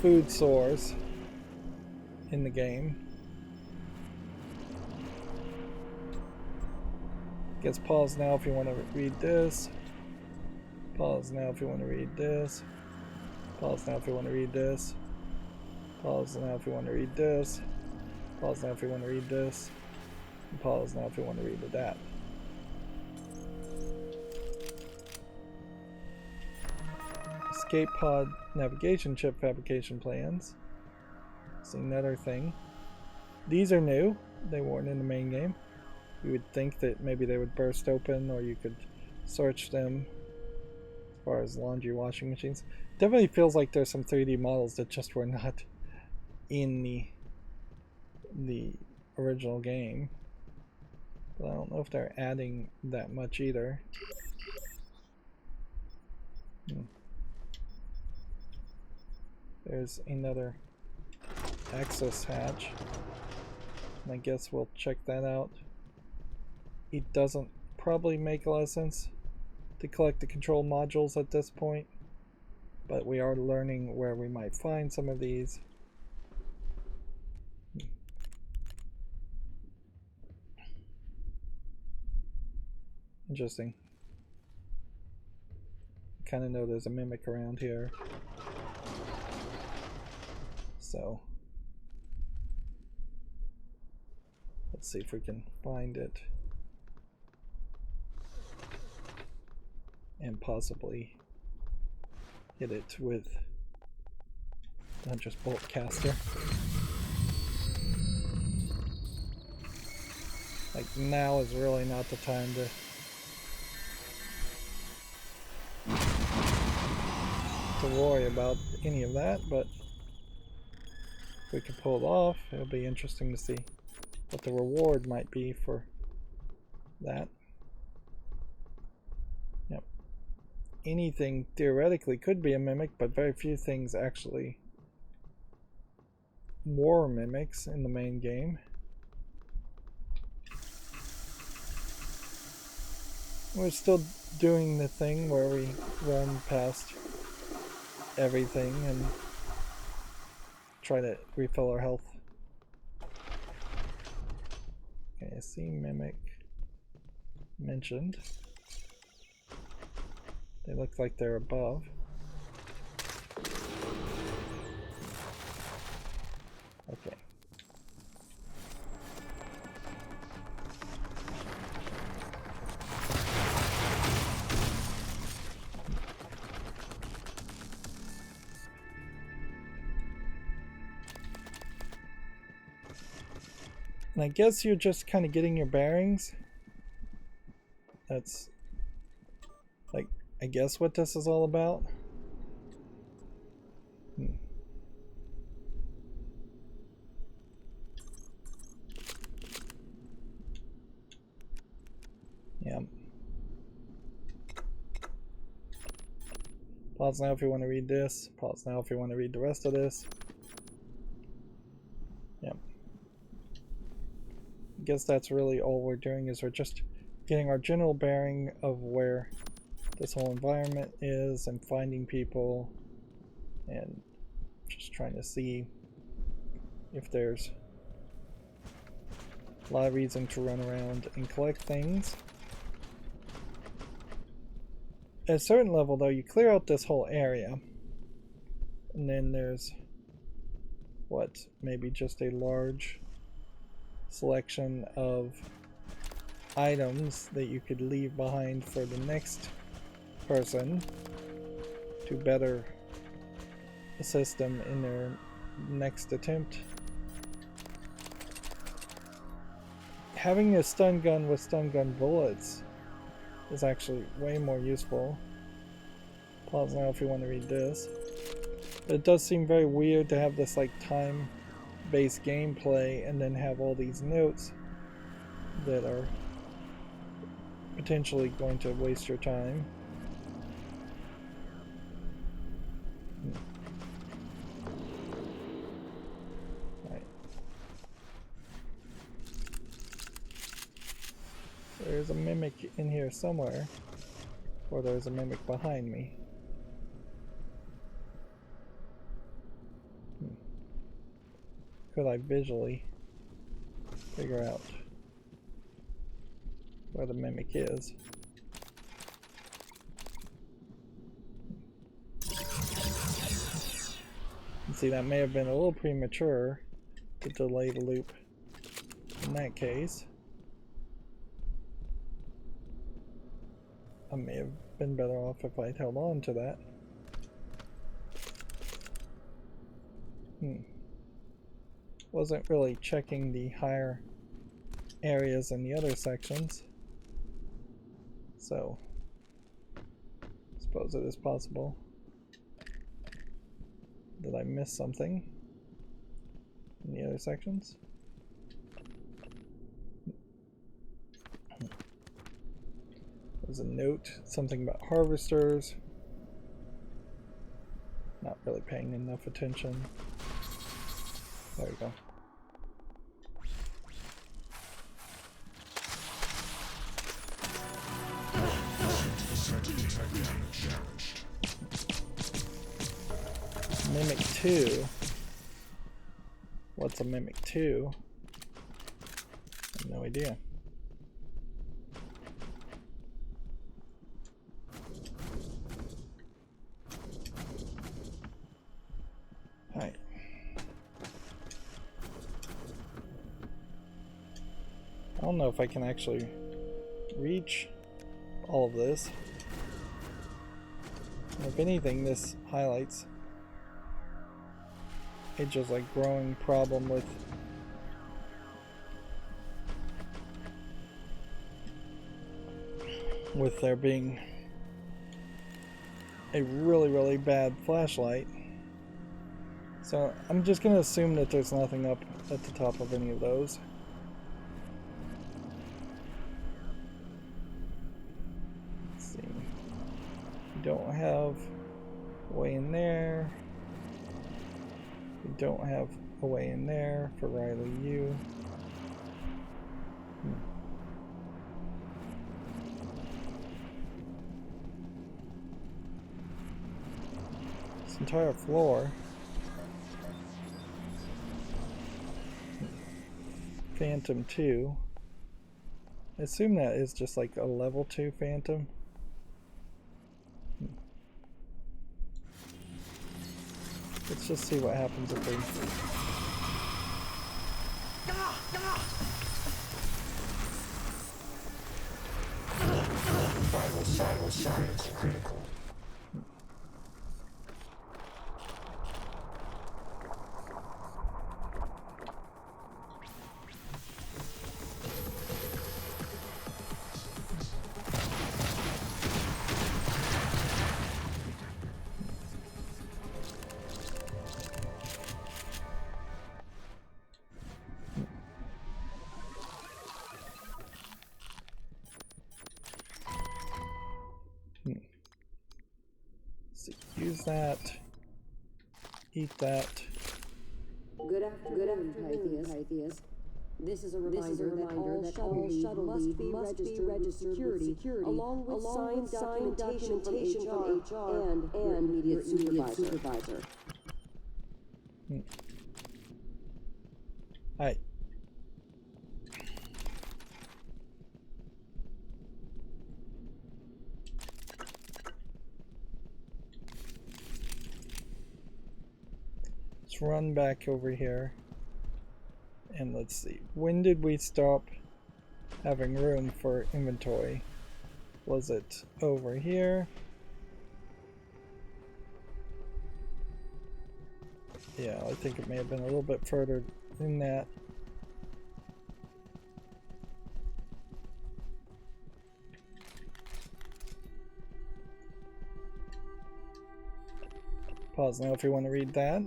food source in the game. Guess pause now if you want to read this. Pause now if you want to read this. Pause now if you want to read this. Pause now if you want to read this. Pause now if you want to read this. And pause now if you want to read that. Escape pod navigation chip fabrication plans. It's another thing. These are new. They weren't in the main game. You would think that maybe they would burst open, or you could search them as far as laundry washing machines. Definitely feels like there's some 3D models that just were not in the original game. But I don't know if they're adding that much either. There's another access hatch, and I guess we'll check that out. It doesn't probably make a lot of sense to collect the control modules at this point, but we are learning where we might find some of these. Interesting. I kind of know there's a mimic around here, so let's see if we can find it and possibly hit it with the Huntress Boltcaster. Like, now is really not the time to worry about any of that, but if we can pull it off, it'll be interesting to see what the reward might be for that. Yep. Anything theoretically could be a mimic, but very few things actually were mimics in the main game. We're still doing the thing where we run past everything and try to refill our health. Okay, I see mimic mentioned. They look like they're above. Okay. And I guess you're just kind of getting your bearings. That's, like, I guess what this is all about. Yeah. Pause now if you want to read this. Pause now if you want to read the rest of this. Yep. I guess that's really all we're doing, is we're just getting our general bearing of where this whole environment is and finding people and just trying to see if there's a lot of reason to run around and collect things. At a certain level though, you clear out this whole area and then there's what, maybe just a large selection of items that you could leave behind for the next person to better assist them in their next attempt. Having a stun gun with stun gun bullets is actually way more useful. Pause now if you want to read this. But it does seem very weird to have this like time-based gameplay and then have all these notes that are potentially going to waste your time. Right. There's a mimic in here somewhere, or there's a mimic behind me. Could I visually figure out where the mimic is? You see, that may have been a little premature to delay the loop in that case. I may have been better off if I'd held on to that. Wasn't really checking the higher areas in the other sections, so I suppose it is possible. Did I miss something in the other sections? There's a note, something about harvesters. Not really paying enough attention. There we go. Mimic 2. What's a Mimic 2? I have no idea. Alright. I don't know if I can actually reach all of this. If anything, this highlights a just like growing problem with there being a really bad flashlight. So I'm just gonna assume that there's nothing up at the top of any of those. Let's see. We don't have a way in there. We don't have a way in there for Rydo U. This entire floor. Phantom 2. I assume that is just like a level 2 Phantom. Let's just see what happens if we... Vital signs critical. use that. Eat that. Good afternoon, Pythias. This is a reminder that all shuttle leave must be registered with security, along with signed documentation from HR and your immediate supervisor. Hi. Let's run back over here. And let's see, when did we stop having room for inventory? Was it over here? Yeah, I think it may have been a little bit further than that. Pause now if you want to read that.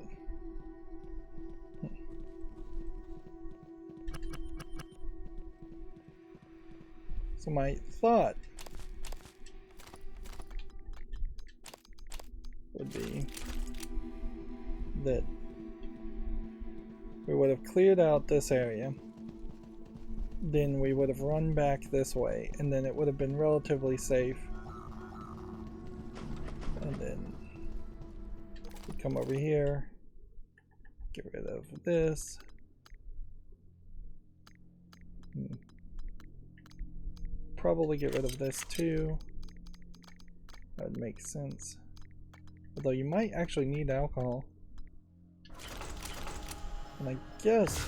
So my thought would be that we would have cleared out this area, then we would have run back this way, and then it would have been relatively safe. And then we come over here, get rid of this. Probably get rid of this too. That would make sense. Although you might actually need alcohol. And I guess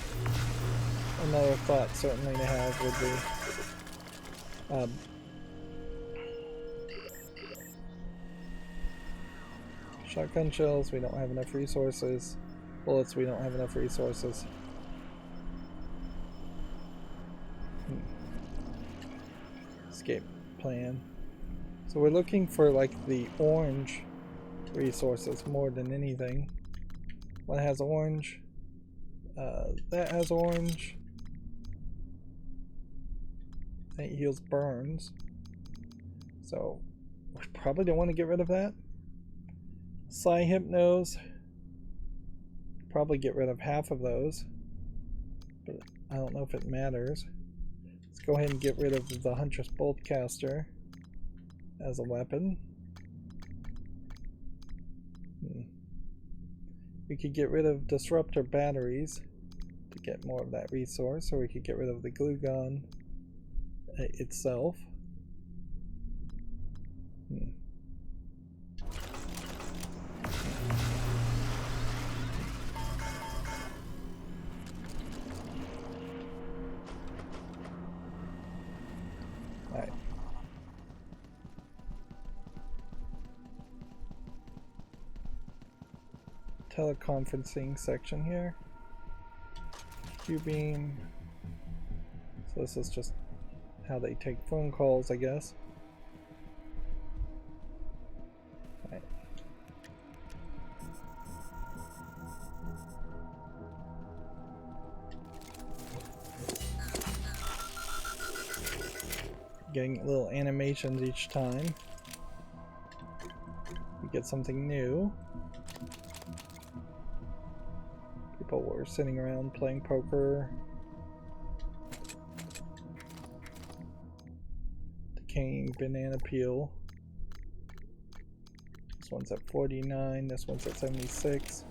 another thought certainly to have would be shotgun shells, we don't have enough resources. Bullets, we don't have enough resources. Escape plan. So we're looking for like the orange resources more than anything. One has orange. That has orange. That heals burns. So we probably don't want to get rid of that. Psi Hypnos. Probably get rid of half of those. But I don't know if it matters. Let's go ahead and get rid of the Huntress Boltcaster as a weapon. We could get rid of Disruptor batteries to get more of that resource, or we could get rid of the glue gun itself. Alright. Teleconferencing section here. Q-beam. So this is just how they take phone calls, I guess. Right. Getting little animations each time. We get something new. People were sitting around playing poker. Decaying banana peel. This one's at 49, this one's at 76.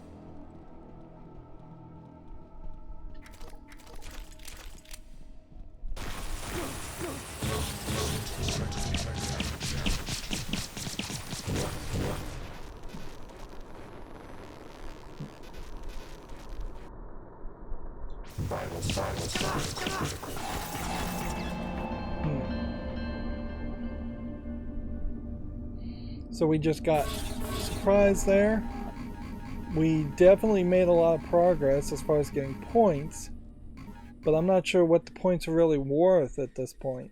So we just got surprised there. We definitely made a lot of progress as far as getting points, but I'm not sure what the points are really worth at this point.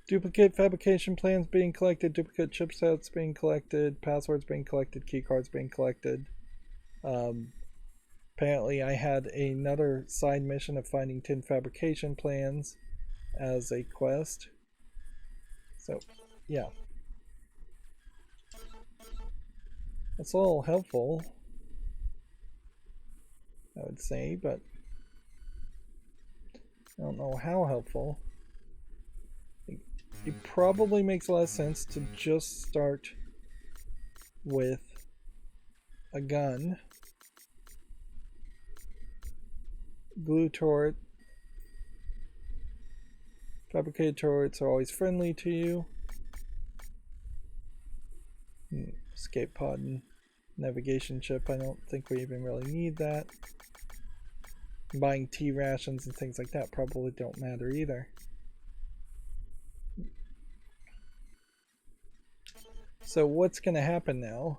Duplicate fabrication plans being collected, duplicate chipsets being collected, passwords being collected, keycards being collected. Apparently I had another side mission of finding 10 fabrication plans as a quest. So, yeah. That's a little helpful, I would say, but I don't know how helpful. It probably makes a lot of sense to just start with a gun. Glue turret. Fabricated turrets are always friendly to you. Escape pod and navigation chip, I don't think we even really need that. Buying tea rations and things like that probably don't matter either. So what's going to happen now?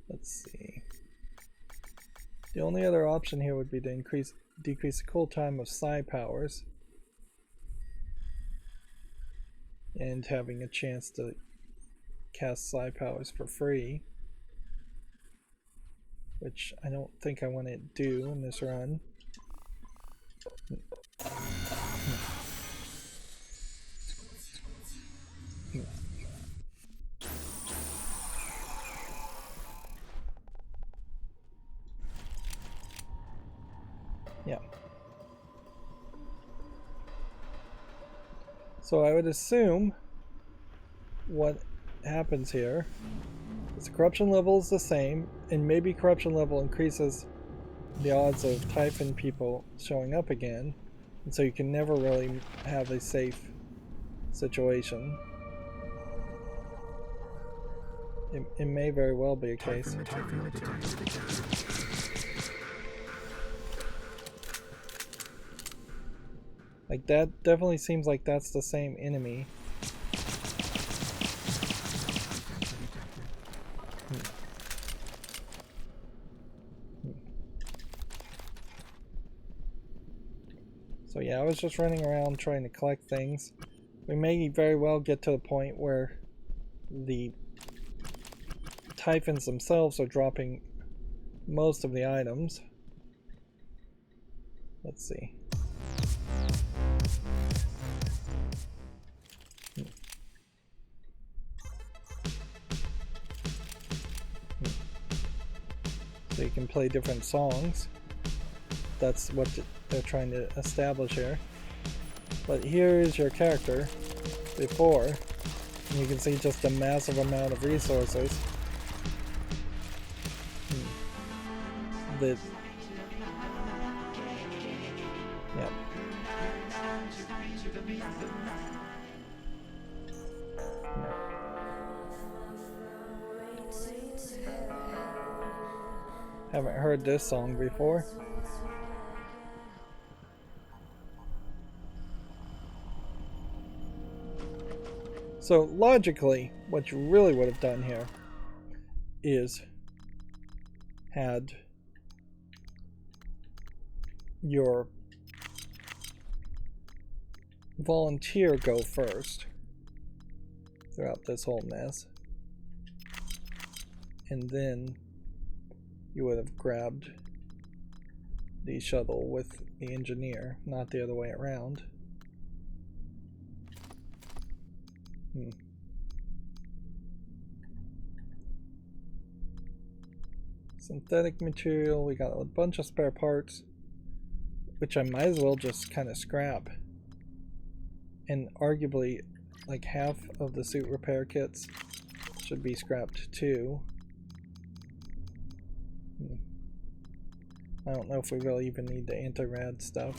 Let's see. The only other option here would be to decrease the cool time of psi powers. And having a chance to cast psi powers for free. Which I don't think I want to do in this run. Yeah. So I would assume what happens here is the corruption level is the same, and maybe corruption level increases the odds of Typhon people showing up again, and so you can never really have a safe situation. It may very well be a case. Like, that definitely seems like that's the same enemy. So yeah, I was just running around trying to collect things. We may very well get to the point where the Typhons themselves are dropping most of the items. Let's see. So you can play different songs. That's what they're trying to establish here. But here is your character before, and you can see just a massive amount of resources that, yeah. Haven't heard this song before. So logically, what you really would have done here is had your volunteer go first throughout this whole mess, and then you would have grabbed the shuttle with the engineer, not the other way around. Synthetic material, we got a bunch of spare parts, which I might as well just kind of scrap. And arguably, like half of the suit repair kits should be scrapped too. I don't know if we really even need the anti-rad stuff.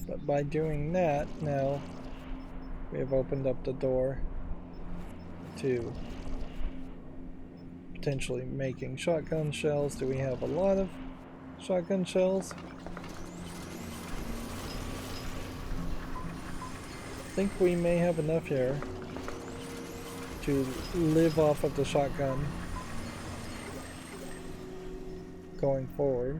But by doing that, now we have opened up the door to potentially making shotgun shells. Do we have a lot of shotgun shells? I think we may have enough here to live off of the shotgun going forward.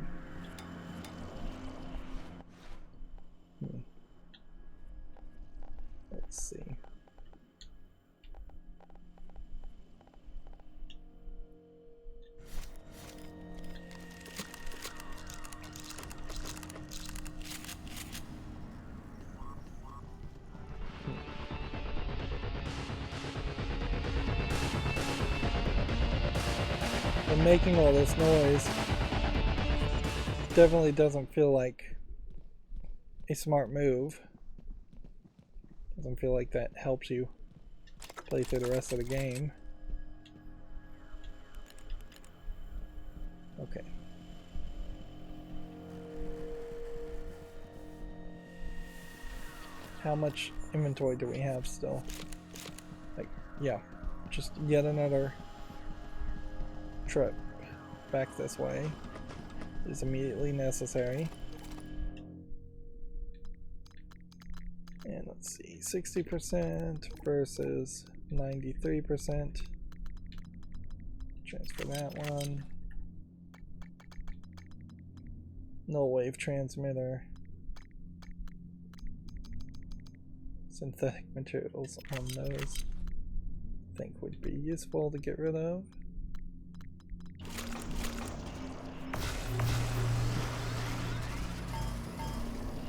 making all this noise definitely doesn't feel like a smart move. Doesn't feel like that helps you play through the rest of the game. Okay. How much inventory do we have still? Like, yeah, just yet another trip back this way is immediately necessary. And let's see, 60% versus 93%. Transfer that one. Null wave transmitter. Synthetic materials on those I think would be useful to get rid of.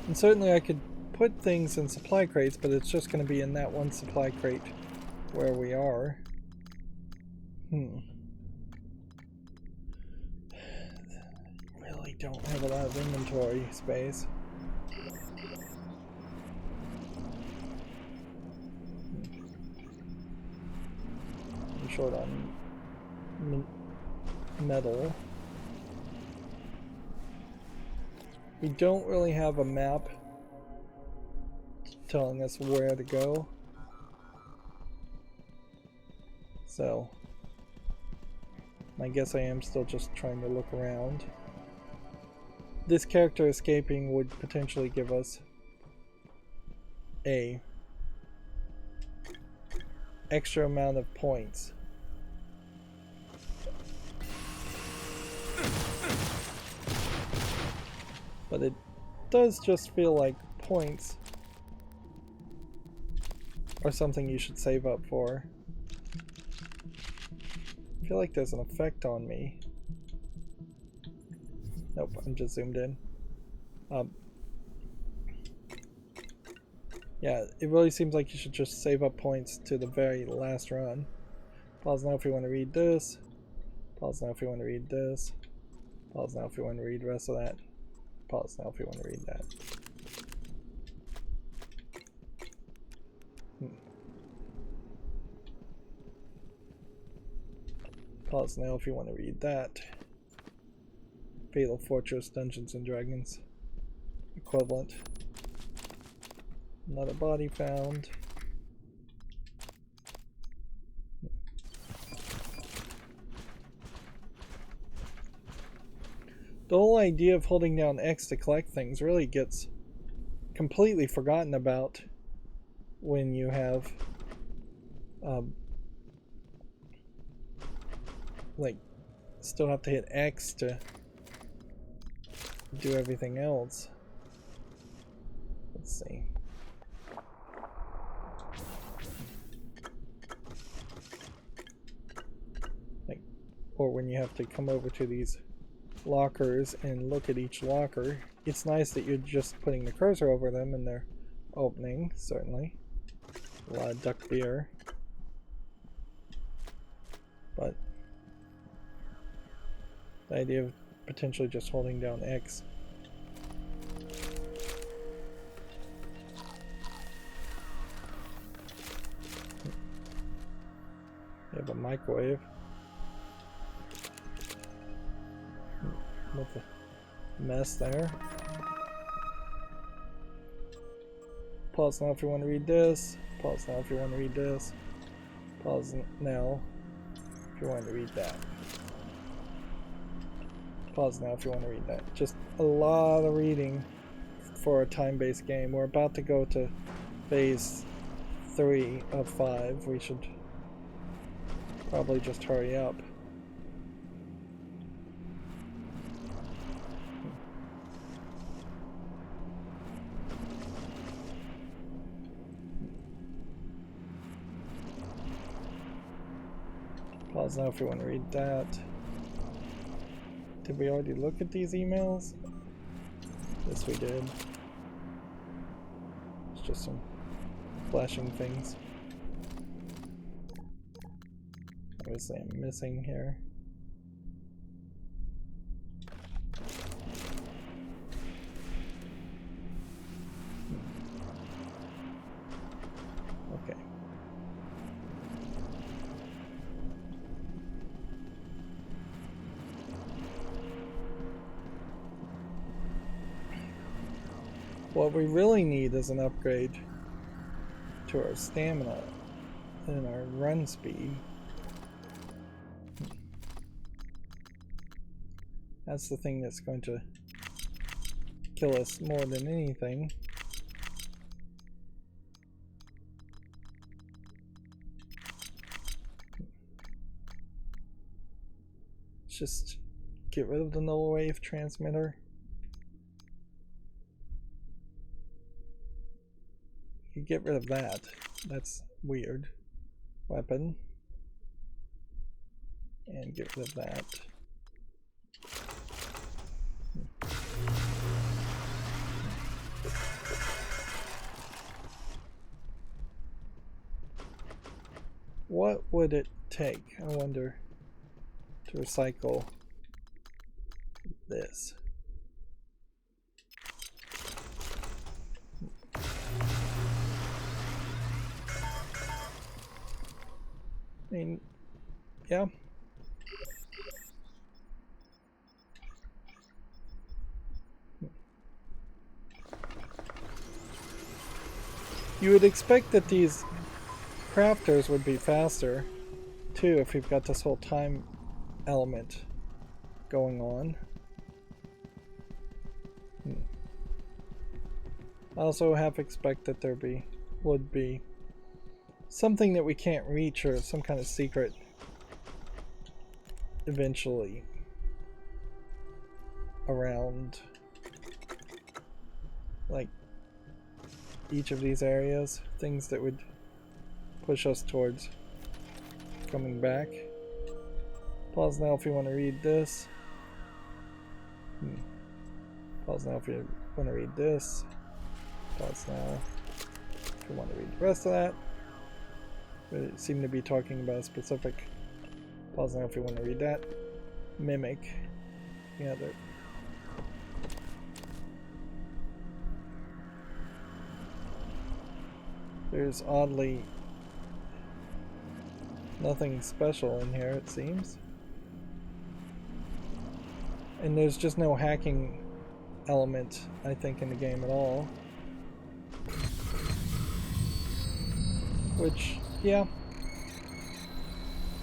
And certainly I could put things in supply crates, but it's just going to be in that one supply crate where we are. Really don't have a lot of inventory space. I'm short on metal. We don't really have a map telling us where to go. So, I guess I am still just trying to look around. This character escaping would potentially give us a extra amount of points. But it does just feel like points are something you should save up for. I feel like there's an effect on me. Nope, I'm just zoomed in. Yeah, it really seems like you should just save up points to the very last run. Pause now if you want to read this. Pause now if you want to read this. Pause now if you want to read the rest of that. Pause now if you want to read that. Pause now if you want to read that. Fatal Fortress Dungeons and Dragons equivalent. Another body found. The whole idea of holding down X to collect things really gets completely forgotten about when you have like still have to hit X to do everything else. Let's see. Like, or when you have to come over to these lockers and look at each locker. It's nice that you're just putting the cursor over them and they're opening, certainly. A lot of duck beer. But the idea of potentially just holding down X. You have a microwave. With a mess there. Pause now if you want to read this. Pause now if you want to read this. Pause now if you want to read that. Pause now if you want to read that. Just a lot of reading for a time-based game. We're about to go to phase 3 of 5. We should probably just hurry up. Pause now if you want to read that. Did we already look at these emails? Yes, we did. It's just some flashing things. Obviously I'm missing here. What we really need is an upgrade to our stamina and our run speed. That's the thing that's going to kill us more than anything. Just get rid of the null wave transmitter. You get rid of that. That's weird. Weapon. And get rid of that. What would it take, I wonder, to recycle this? I mean, yeah. You would expect that these crafters would be faster, too, if we've got this whole time element going on. I also half expect that there would be something that we can't reach, or some kind of secret eventually around like each of these areas, things that would push us towards coming back. Pause now if you want to read this. Pause now if you want to read this. Pause now if you want to read the rest of that. But it seemed to be talking about a specific. Pause now if you want to read that. Mimic. Yeah, there's oddly nothing special in here, it seems. And there's just no hacking element, I think, in the game at all. Which, yeah,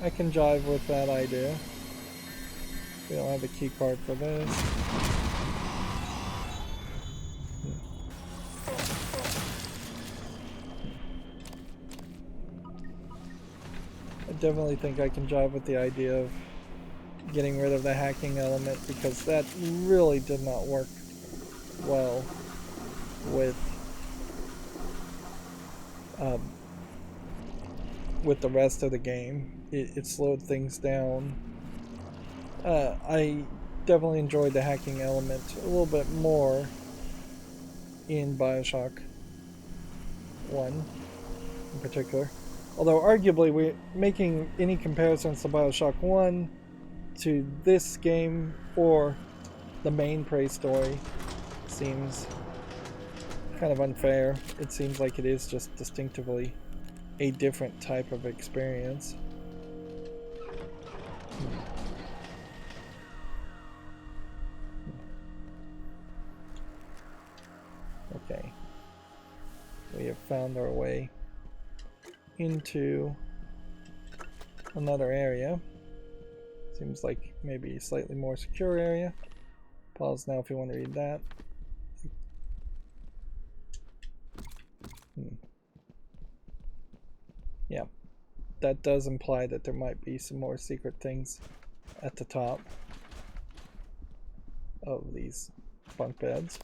I can jive with that idea. We don't have a key card for this. I definitely think I can jive with the idea of getting rid of the hacking element, because that really did not work well with the rest of the game. It slowed things down. I definitely enjoyed the hacking element a little bit more in BioShock 1 in particular. Although arguably, we're making any comparisons to BioShock 1 to this game or the main Prey story seems kind of unfair. It seems like it is just distinctively a different type of experience. Okay. We have found our way into another area. Seems like maybe a slightly more secure area. Pause now if you want to read that. Yeah, that does imply that there might be some more secret things at the top of these bunk beds.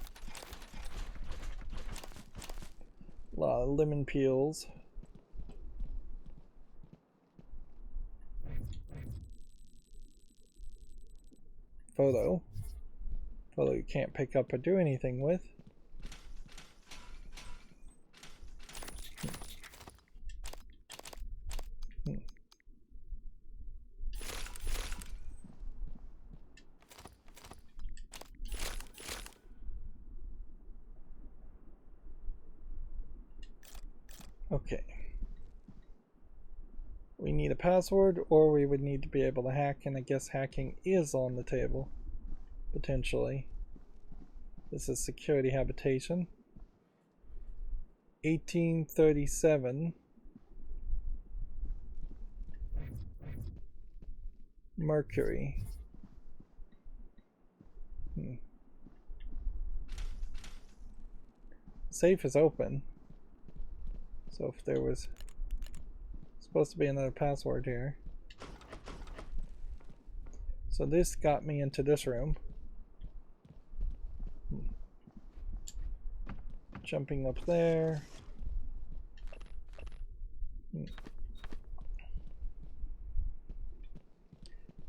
A lot of lemon peels. Photo you can't pick up or do anything with. Okay. We need a password, or we would need to be able to hack, and I guess hacking is on the table, potentially. This is security habitation. 1837 Mercury. Safe is open, so if there was supposed to be another password here. So this got me into this room. Jumping up there.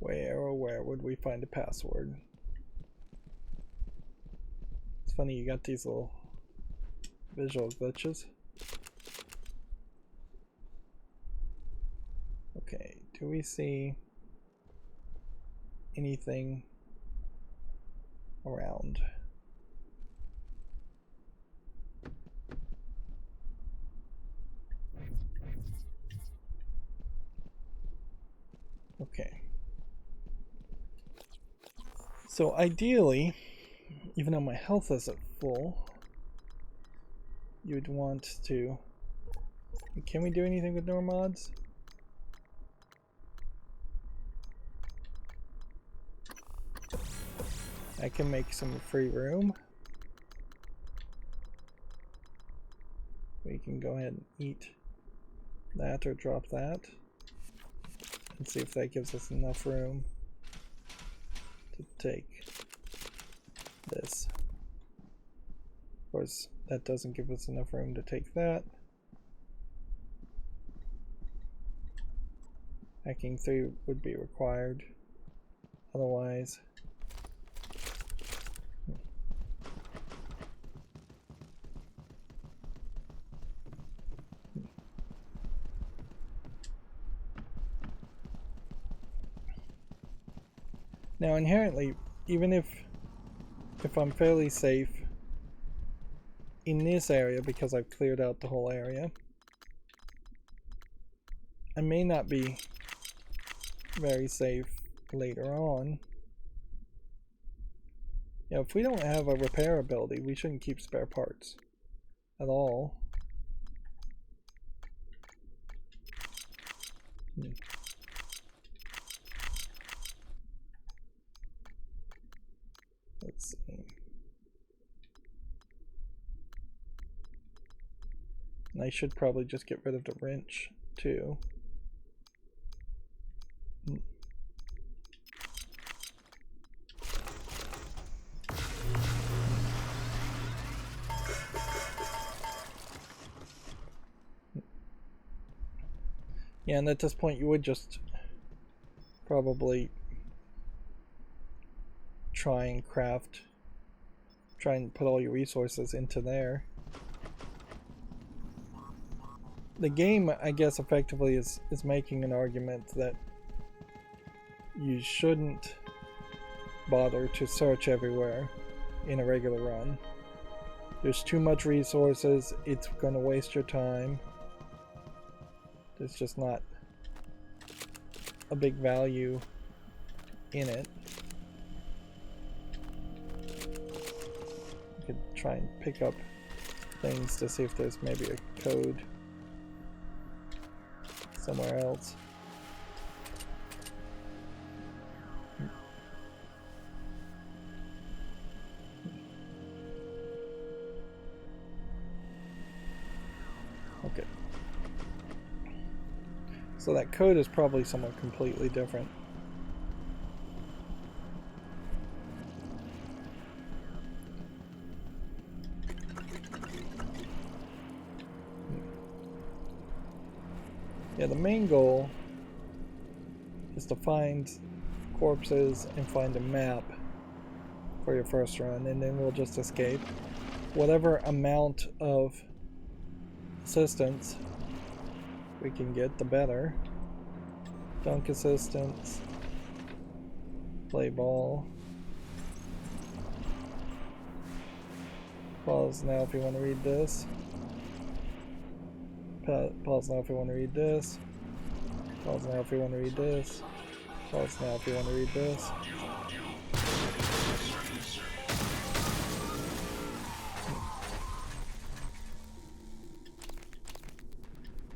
Where would we find a password? It's funny, you got these little visual glitches. Okay, do we see anything around? Okay. So ideally, even though my health isn't full, you'd want to... Can we do anything with no mods? I can make some free room. We can go ahead and eat that or drop that. And see if that gives us enough room to take this. Of course, that doesn't give us enough room to take that. Hacking 3 would be required. Otherwise, now inherently, even if I'm fairly safe in this area because I've cleared out the whole area, I may not be very safe later on. You know, if we don't have a repair ability, we shouldn't keep spare parts at all. Let's see. And I should probably just get rid of the wrench too. Yeah, and at this point you would just probably try and put all your resources into there. The game, I guess, effectively is making an argument that you shouldn't bother to search everywhere in a regular run. There's too much resources, it's going to waste your time. There's just not a big value in it. You could try and pick up things to see if there's maybe a code somewhere else. Okay. So that code is probably somewhere completely different. Yeah, the main goal is to find corpses and find a map for your first run, and then we'll just escape. Whatever amount of assistance we can get, the better. Dunk assistance, play ball. Pause now if you want to read this. Pause now if you want to read this. Pause now if you want to read this. Pause now if you want to read this.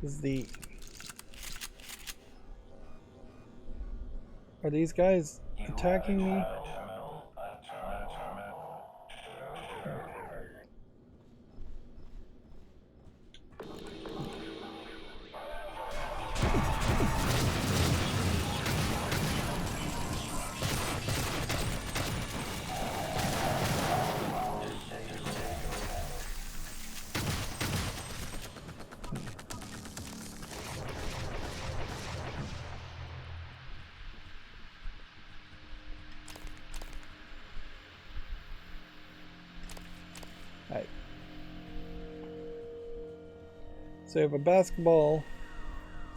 is the... Are these guys attacking me? Alright. So you have a basketball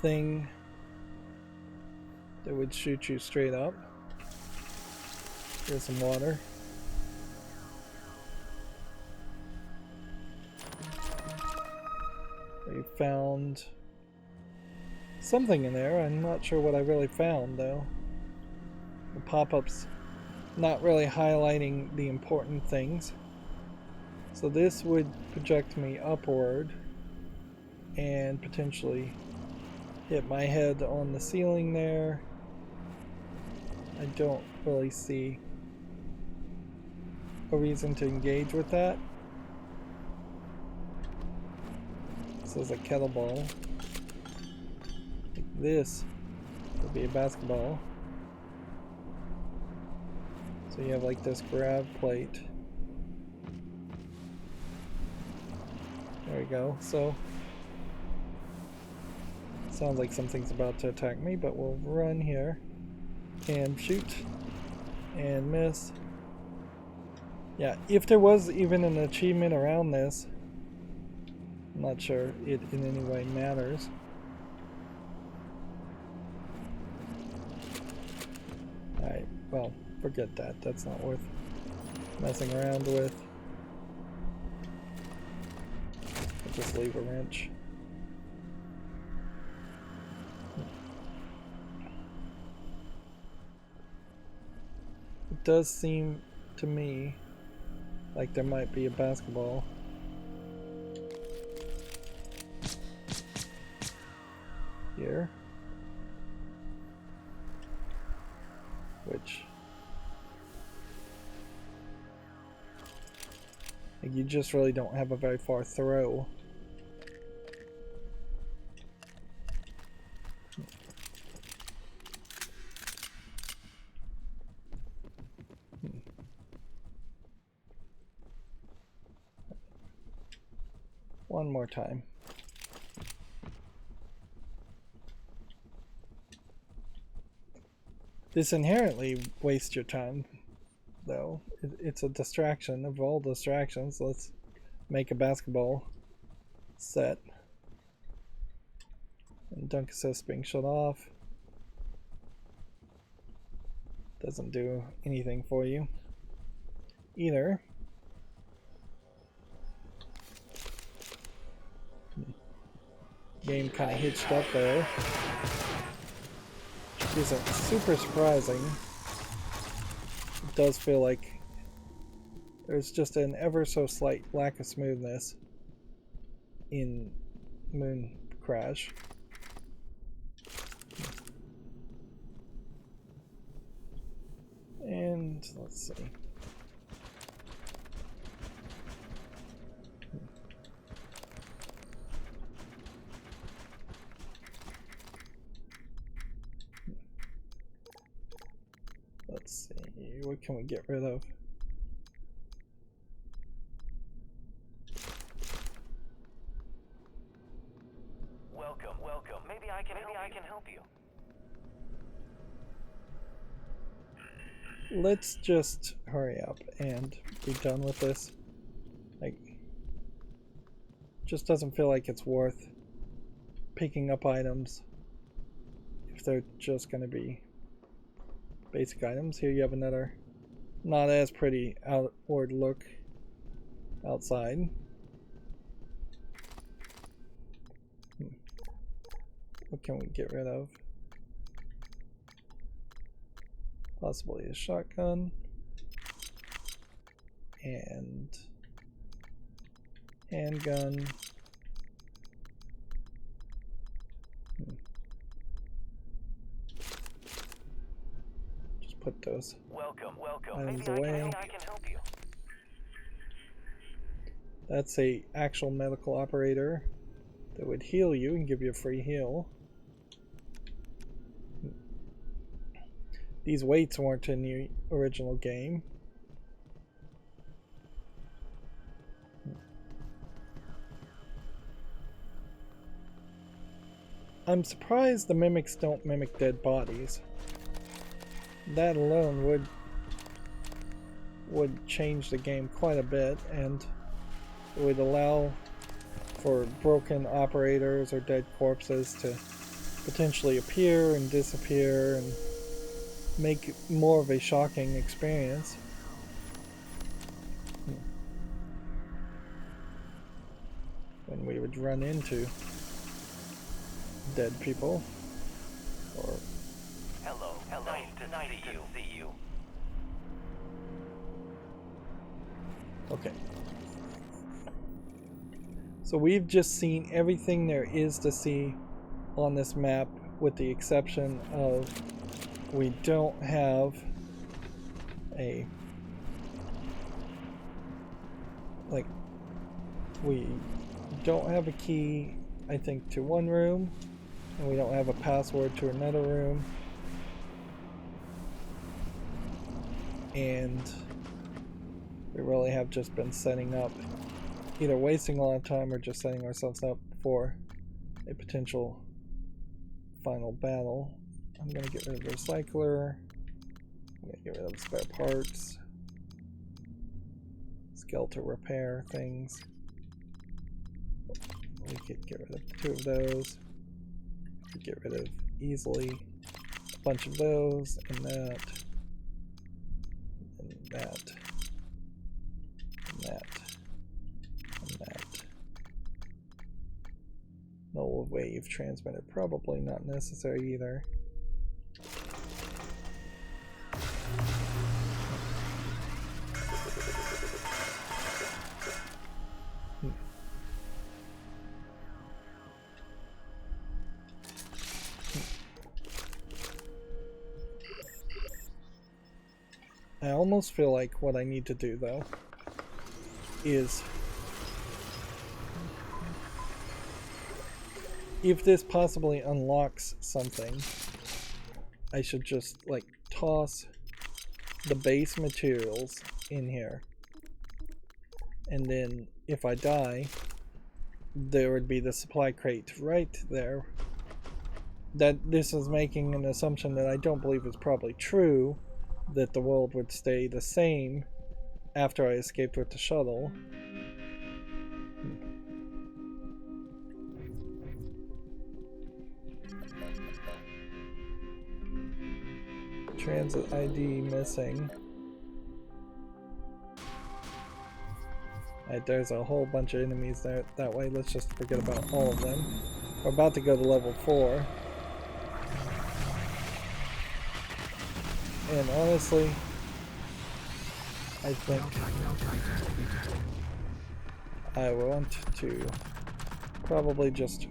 thing that would shoot you straight up. Here's some water. We found something in there. I'm not sure what I really found though. The pop-ups not really highlighting the important things. So this would project me upward and potentially hit my head on the ceiling there. I don't really see a reason to engage with that. This is a kettlebell. Like this would be a basketball. So you have like this grab plate. There we go. So sounds like something's about to attack me, but we'll run here and shoot and miss. Yeah, if there was even an achievement around this, I'm not sure it in any way matters. Alright, well, forget that. That's not worth messing around with. I'll just leave a wrench. It does seem to me like there might be a basketball. Here. Which you just really don't have a very far throw. One more time. This inherently wastes your time, though. It's a distraction of all distractions. Let's make a basketball set. And dunk assist being shut off. Doesn't do anything for you either. Game kind of hitched up there, which isn't super surprising. It does feel like there's just an ever so slight lack of smoothness in Mooncrash. And let's see. Let's see, what can we get rid of? Welcome, welcome. Maybe I can help you. Let's just hurry up and be done with this. Like, just doesn't feel like it's worth picking up items if they're just going to be basic items. Here you have another not as pretty outward look outside. What can we get rid of? Possibly a shotgun and handgun put those Welcome. items Maybe away. I can help you. That's a actual medical operator that would heal you and give you a free heal. These weights weren't in the original game. I'm surprised the mimics don't mimic dead bodies. That alone would change the game quite a bit, and it would allow for broken operators or dead corpses to potentially appear and disappear and make more of a shocking experience. When we would run into dead people or Hello. Nice to see you. okay. So we've just seen everything there is to see on this map, with the exception of we don't have a we don't have a key, I think, to one room, and we don't have a password to another room, and we really have just been setting up, either wasting a lot of time or just setting ourselves up for a potential final battle. I'm going to get rid of the recycler. I'm going to get rid of the spare parts. Skeletal repair things. We could get rid of 2 of those. We could get rid of easily a bunch of those, and that, and that, and that, and that. Null wave transmitter, probably not necessary either. I almost feel like what I need to do, though, is if this possibly unlocks something, I should just like toss the base materials in here, and then if I die, there would be the supply crate right there. That this is making an assumption that I don't believe is probably true, that the world would stay the same after I escaped with the shuttle. Transit ID missing. Alright, there's a whole bunch of enemies there that way. Let's just forget about all of them. We're about to go to level 4. And honestly, I think I want to probably just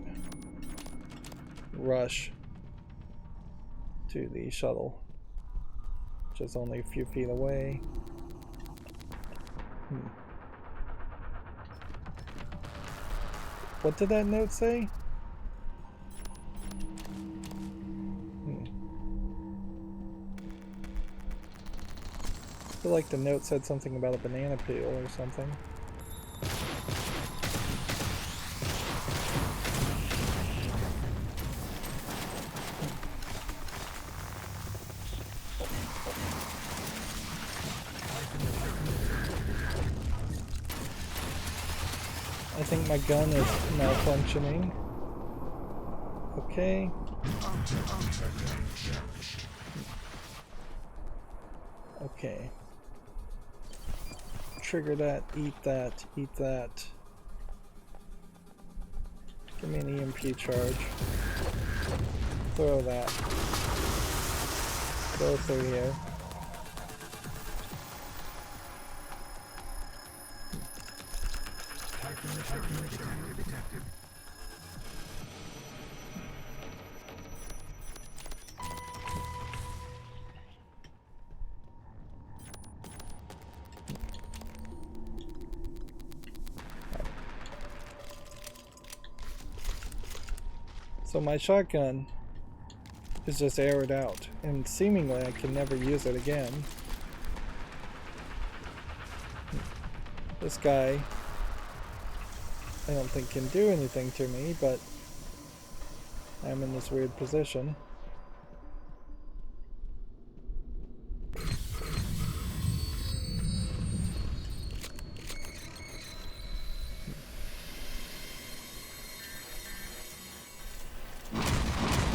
rush to the shuttle, which is only a few feet away. What did that note say? I feel like the note said something about a banana peel or something. I think my gun is malfunctioning. Okay. Okay. Trigger that, eat that, eat that. Give me an EMP charge. Throw that. Go through here. So my shotgun is just aired out, and seemingly I can never use it again. This guy, I don't think can do anything to me, but I'm in this weird position.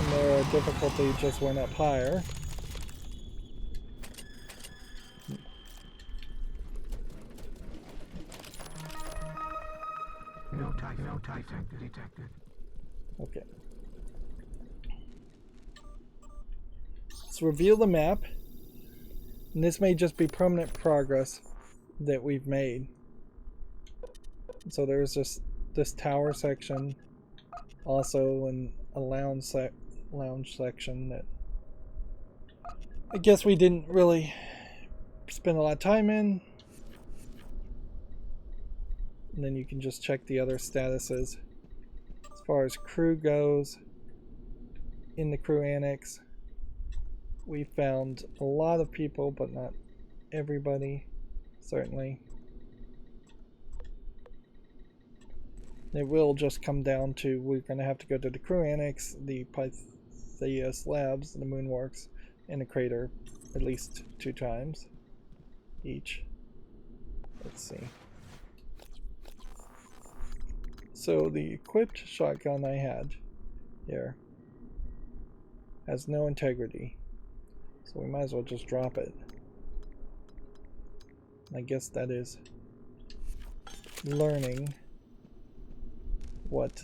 And their difficulty just went up higher. No type detected. Okay. Let's reveal the map. And this may just be permanent progress that we've made. So there's just this tower section, also in a lounge section that I guess we didn't really spend a lot of time in. And then you can just check the other statuses. As far as crew goes, in the crew annex, we found a lot of people, but not everybody, certainly. It will just come down to, we're going to have to go to the crew annex, the Pythias labs, the Moonworks, and the crater at least 2 times each. Let's see. So the equipped shotgun I had here has no integrity, so we might as well just drop it. I guess that is learning what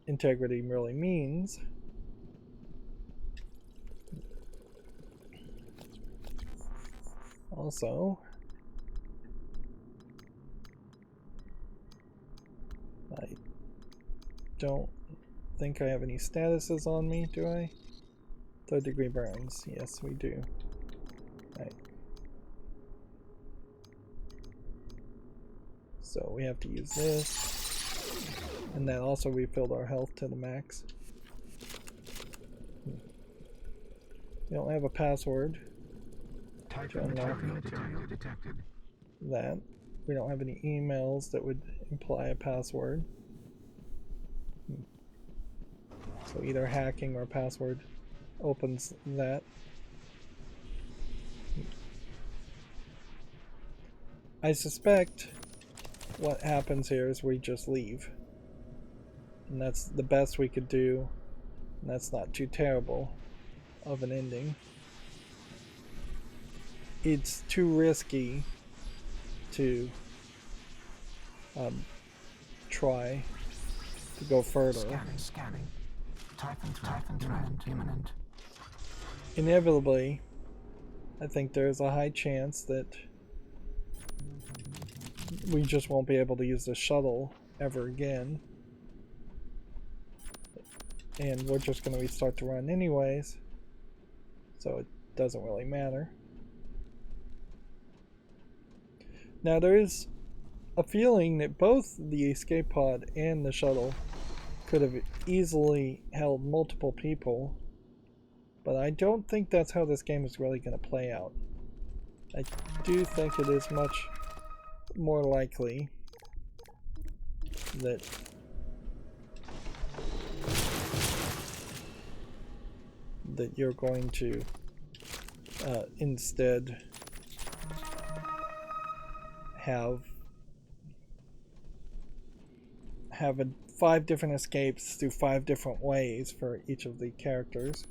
integrity really means. Also, I don't think I have any statuses on me, do I? 3rd degree burns. Yes, we do. Right. So we have to use this. And that also refilled our health to the max. We don't have a password to unlock that. We don't have any emails that would imply a password. So either hacking or password opens that. I suspect what happens here is we just leave. And that's the best we could do. And that's not too terrible of an ending. It's too risky to try to go further. Scanning. Type and threat imminent. Inevitably, I think there's a high chance that we just won't be able to use the shuttle ever again. And we're just going to restart the run anyways, so it doesn't really matter. Now there is a feeling that both the escape pod and the shuttle could have easily held multiple people, but I don't think that's how this game is really going to play out. I do think it is much more likely that you're going to instead have 5 different escapes through 5 different ways for each of the characters.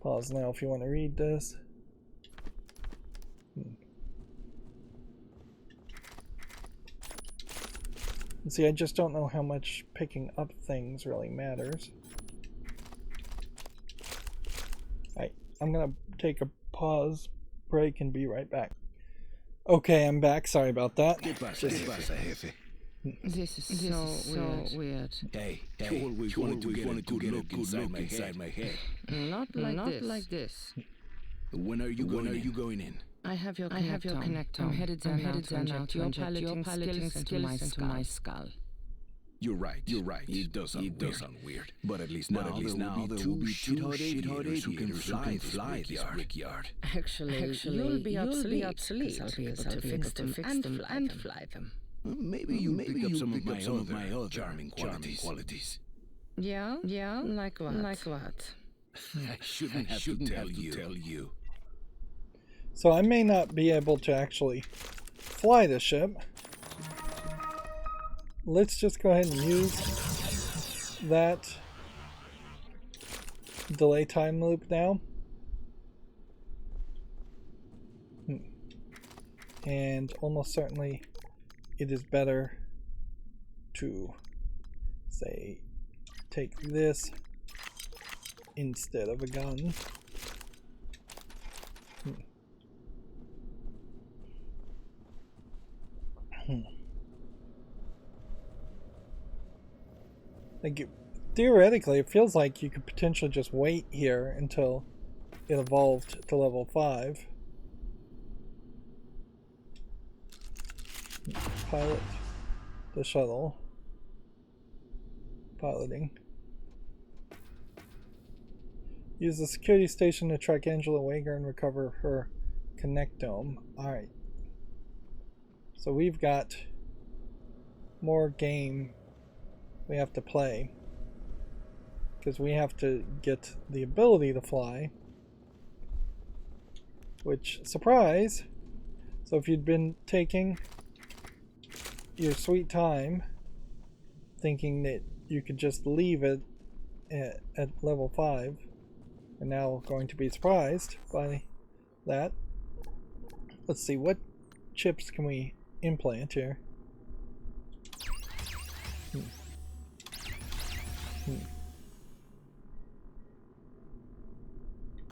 Pause now if you want to read this. See, I just don't know how much picking up things really matters. Alright, I'm gonna take a pause break and be right back. Okay, I'm back. Sorry about that. ¿Qué pasa, jefe? This is so weird. Hey, you always wanted to get a good look inside my head. Not like this. When are you going in? I have your connector. I'm headed there now to inject your piloting skills into my skull. You're right. It does sound weird. But at least now there will be two shit-hot aviators who can fly this brickyard. Actually, you'll be obsolete. I'll be able to fix them and fly them. Maybe you pick up some of my other charming qualities. Yeah? Like what? I shouldn't have to tell you. So I may not be able to actually fly the ship. Let's just go ahead and use that delay time loop now. And almost certainly it is better to, say, take this instead of a gun. Like, theoretically, it feels like you could potentially just wait here until it evolved to level 5. Pilot the shuttle. Piloting. Use the security station to track Angela Wager and recover her connectome. Alright. So we've got more game we have to play, because we have to get the ability to fly, which, surprise, so if you'd been taking your sweet time thinking that you could just leave it at level 5, you're now going to be surprised by that. Let's see, what chips can we implant here?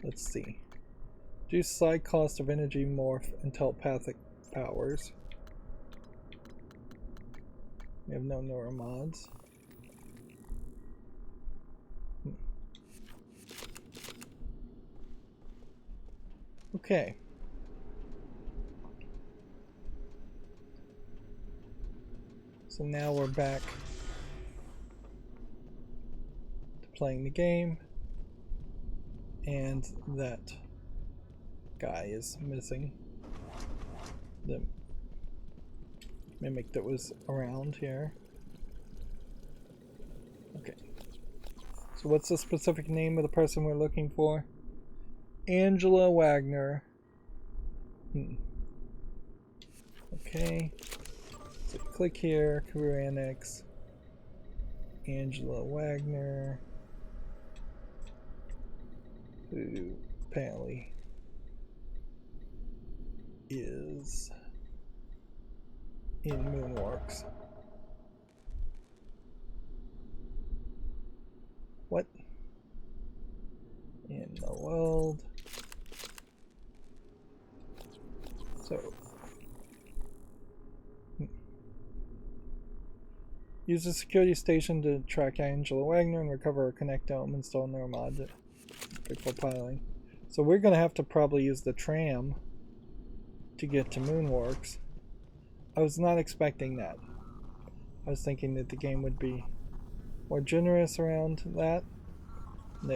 Let's see. Reduce side cost of energy, morph, and telepathic powers. We have no neuromods. Okay. So now we're back to playing the game, and that guy is missing. The mimic that was around here. Okay. So what's the specific name of the person we're looking for? Angela Wagner. Okay. So click here, career annex. Angela Wagner, who apparently is in Moonworks. What in the world? So use the security station to track Angela Wagner and recover her connectome, install neuromod for piloting. So we're going to have to probably use the tram to get to Moonworks. I was not expecting that. I was thinking that the game would be more generous around that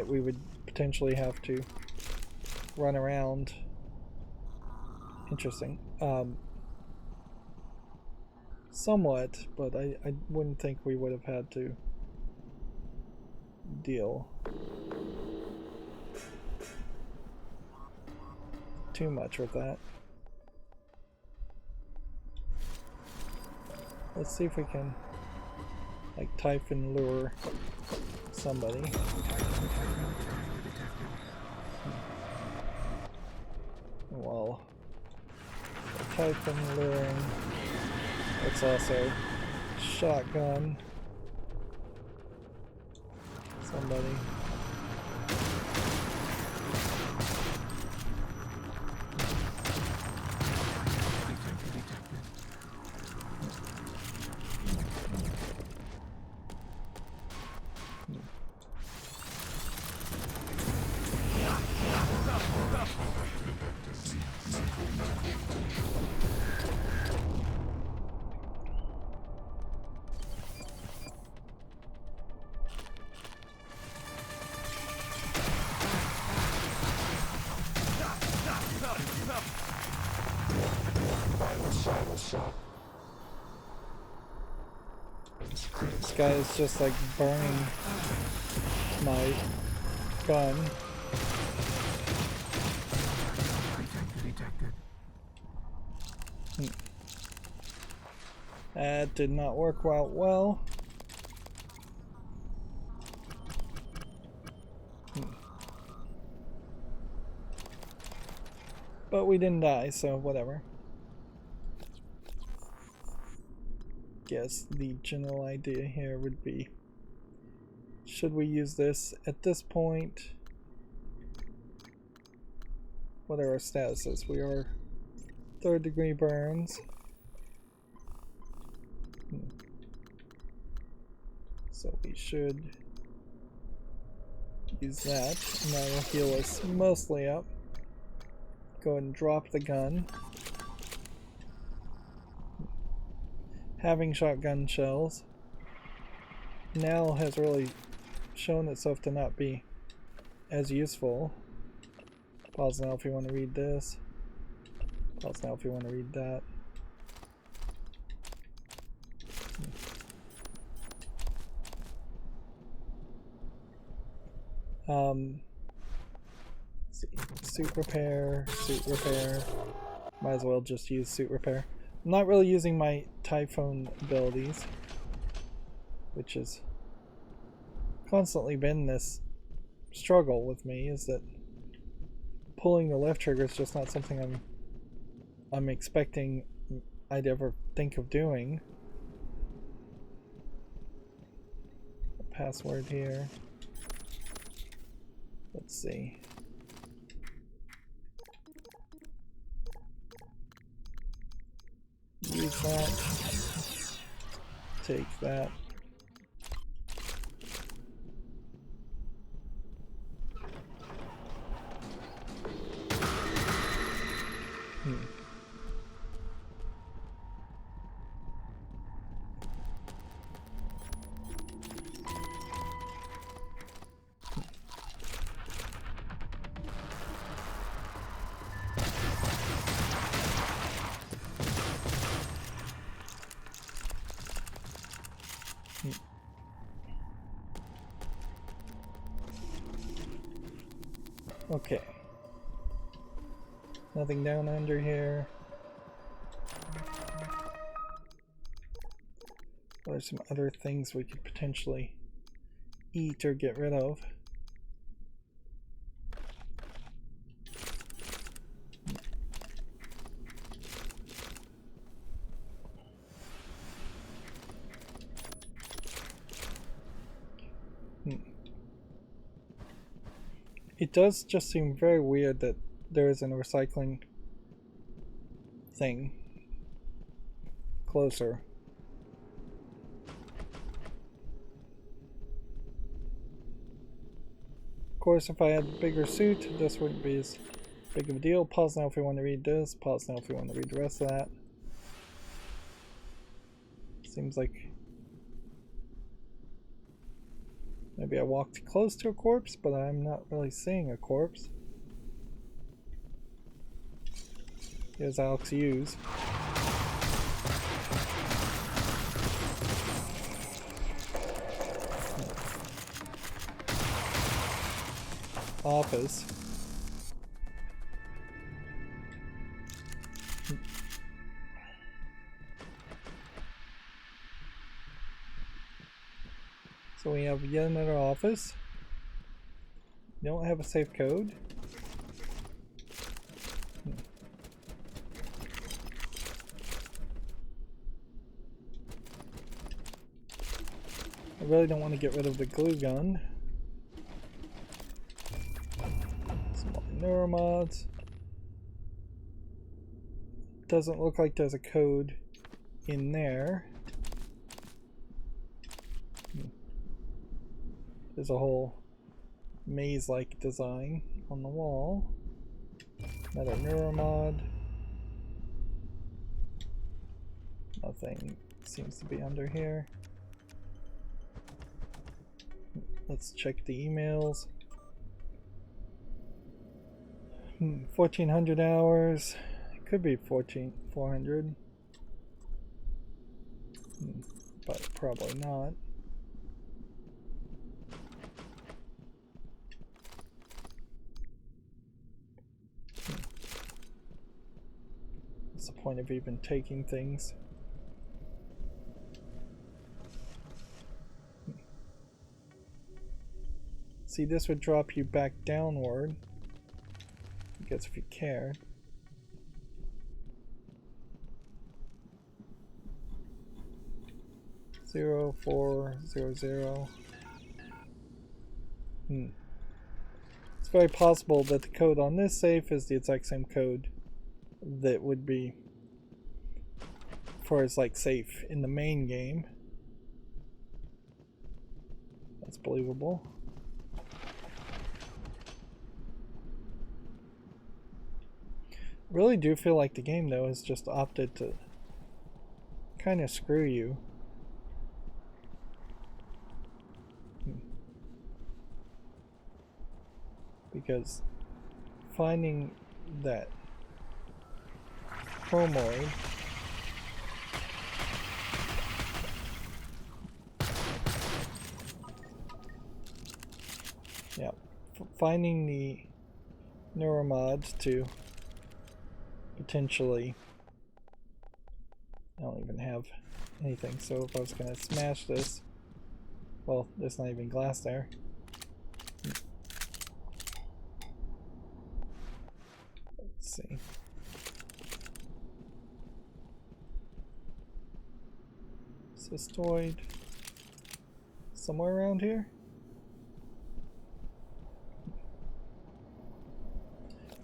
we would potentially have to run around. Interesting. Somewhat, but I wouldn't think we would have had to deal too much with that. Let's see if we can like type and lure somebody. Well, type and luring. Let's also shotgun somebody. This guy is just like burning my gun. That did not work out well. But we didn't die, so whatever. Guess the general idea here would be, should we use this at this point? What are our statuses? We are 3rd degree burns. So we should use that, and that will heal us mostly up. Go ahead and drop the gun. Having shotgun shells now has really shown itself to not be as useful. Pause now if you want to read this. Pause now if you want to read that. Let's see. Suit repair, suit repair. Might as well just use suit repair. I'm not really using my Typhoon abilities, which has constantly been this struggle with me, is that pulling the left trigger is just not something I'm expecting I'd ever think of doing. Password here. Let's see. Use that. Take that. Okay. Nothing down under here. What are some other things we could potentially eat or get rid of? It does just seem very weird that there isn't a recycling thing closer. Of course, if I had a bigger suit, this wouldn't be as big of a deal. Pause now if you want to read this. Pause now if you want to read the rest of that. Seems like maybe I walked close to a corpse, but I'm not really seeing a corpse. Here's Alex Hughes. Office. So we have yet another office. Don't have a safe code. I really don't want to get rid of the glue gun. Some more neuromods. Doesn't look like there's a code in there. There's a whole maze-like design on the wall. Another neuromod. Nothing seems to be under here. Let's check the emails. 1400 hours. It could be 400. But probably not. What's the point of even taking things? See, this would drop you back downward. I guess if you care. Zero, 4, 0, 0. It's very possible that the code on this safe is the exact same code that would be for its like safe in the main game. That's believable. Really do feel like the game though has just opted to kind of screw you. Because finding that chromoid finding the neuromod to potentially, I don't even have anything, so if I was gonna smash this, well, there's not even glass there. Let's see. Cystoid somewhere around here?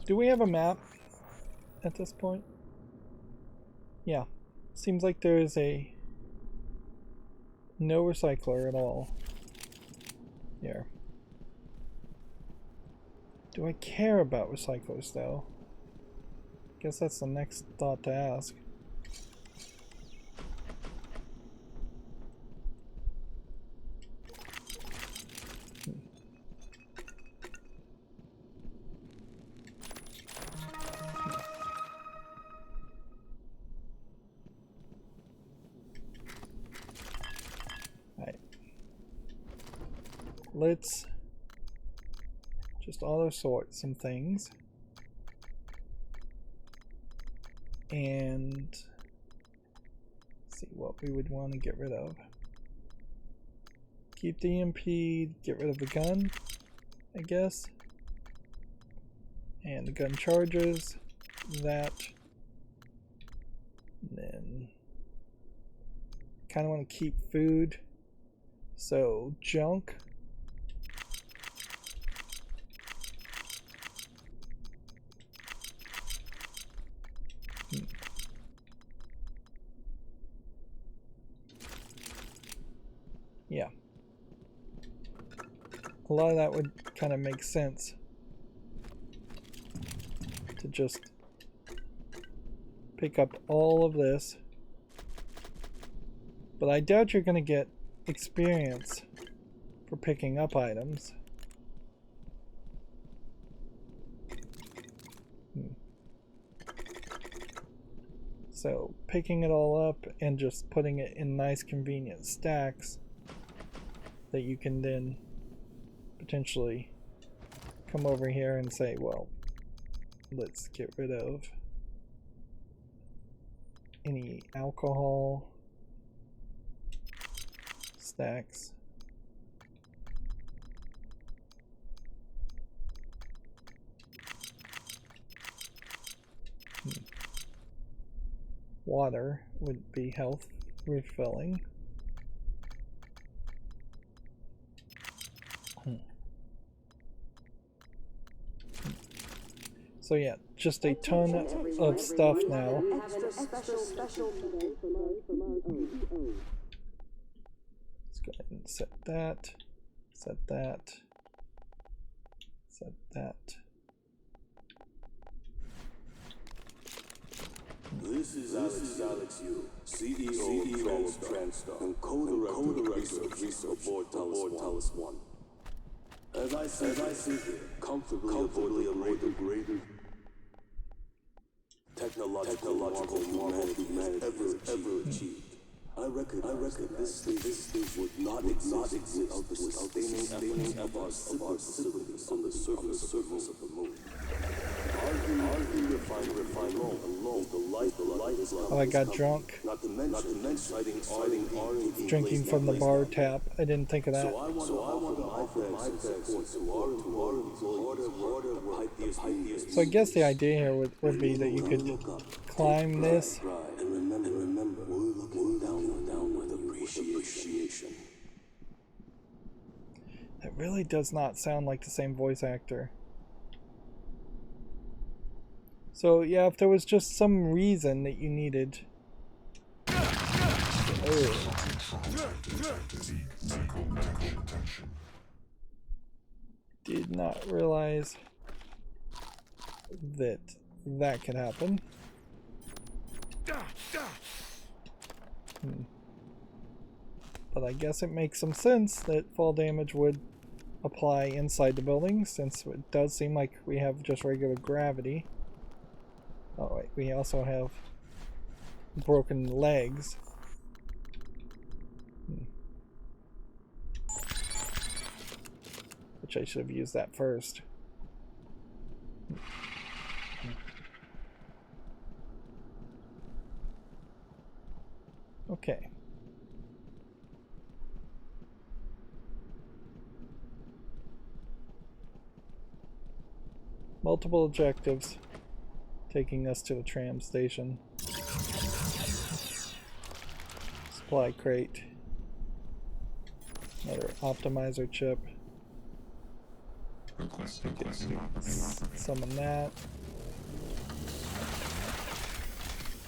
Do we have a map at this point? Yeah. Seems like there is a no recycler at all here. Do I care about recyclers though? Guess that's the next thought to ask. Let's just auto sort some things and see what we would want to get rid of. Keep the EMP, get rid of the gun, I guess, and the gun charges, that, and then kind of want to keep food, so junk. Yeah. A lot of that would kind of make sense to just pick up all of this. But I doubt you're going to get experience for picking up items. So picking it all up and just putting it in nice convenient stacks that you can then potentially come over here and say, well, let's get rid of any alcohol stacks. Water would be health refilling. So yeah, just a ton of stuff now. Let's go ahead and set that, set that, set that. This is Alex Yu, CEO of TranStar, and co-director of research aboard Talos 1. As I sit here, comfortably aboard the greater technological humanity has ever achieved, I reckon this stage would not exist without the sustaining of our facilities on the surface of the moon. Our refined alone, the light is Oh, I got drunk. Not to mention citing Drinking from the bar tap. I didn't think of that. So I want to offer my support to our employees. So I guess the idea here would be that you could climb this. And remember, we're looking down with appreciation. It really does not sound like the same voice actor. So yeah, if there was just some reason that you needed... Did not realize that that could happen. But I guess it makes some sense that fall damage would apply inside the building, since it does seem like we have just regular gravity. Oh wait, we also have broken legs. Which I should have used that first. Okay. Multiple objectives taking us to the tram station. Supply crate. Another optimizer chip. Summon that.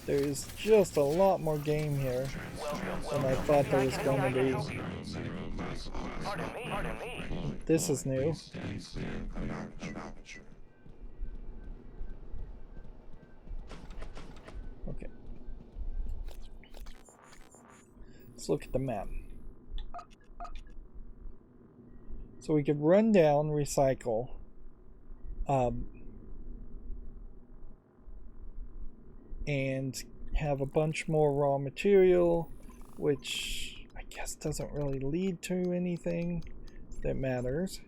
There's just a lot more game here than I thought there was going to be. This is new. Okay. Let's look at the map. So we could run down, recycle, and have a bunch more raw material, which I guess doesn't really lead to anything that matters.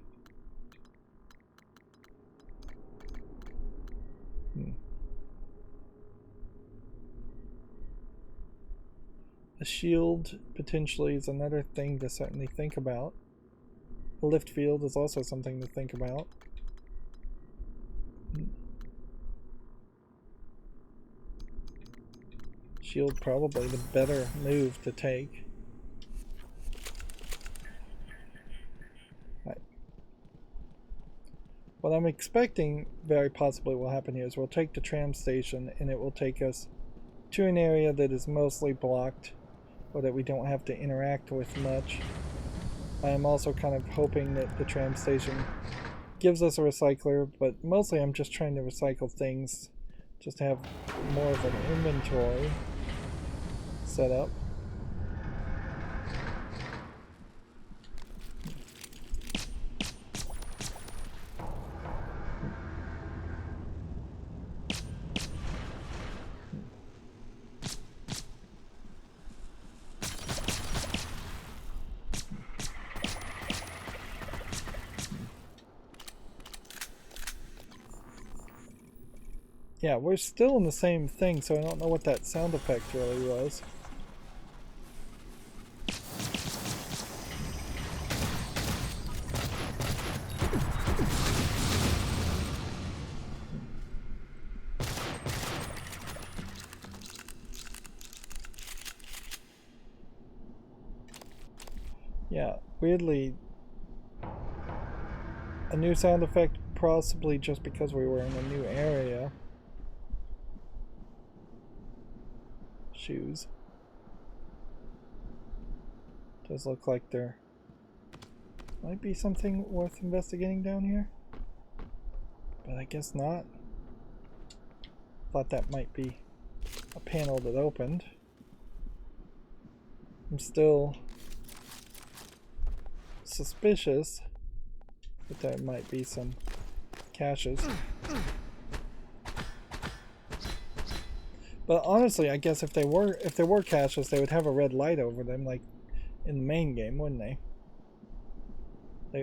A shield potentially is another thing to certainly think about. A lift field is also something to think about. Shield probably the better move to take. Right. What I'm expecting very possibly will happen here is we'll take the tram station and it will take us to an area that is mostly blocked, or that we don't have to interact with much. I am also kind of hoping that the tram station gives us a recycler, but mostly I'm just trying to recycle things just to have more of an inventory set up. Yeah, we're still in the same thing, so I don't know what that sound effect really was. Yeah, weirdly, a new sound effect, possibly just because we were in a new area. Shoes. Does look like there might be something worth investigating down here, but I guess not. Thought that might be a panel that opened. I'm still suspicious that there might be some caches. But honestly, I guess if there were caches, they would have a red light over them, like in the main game, wouldn't they?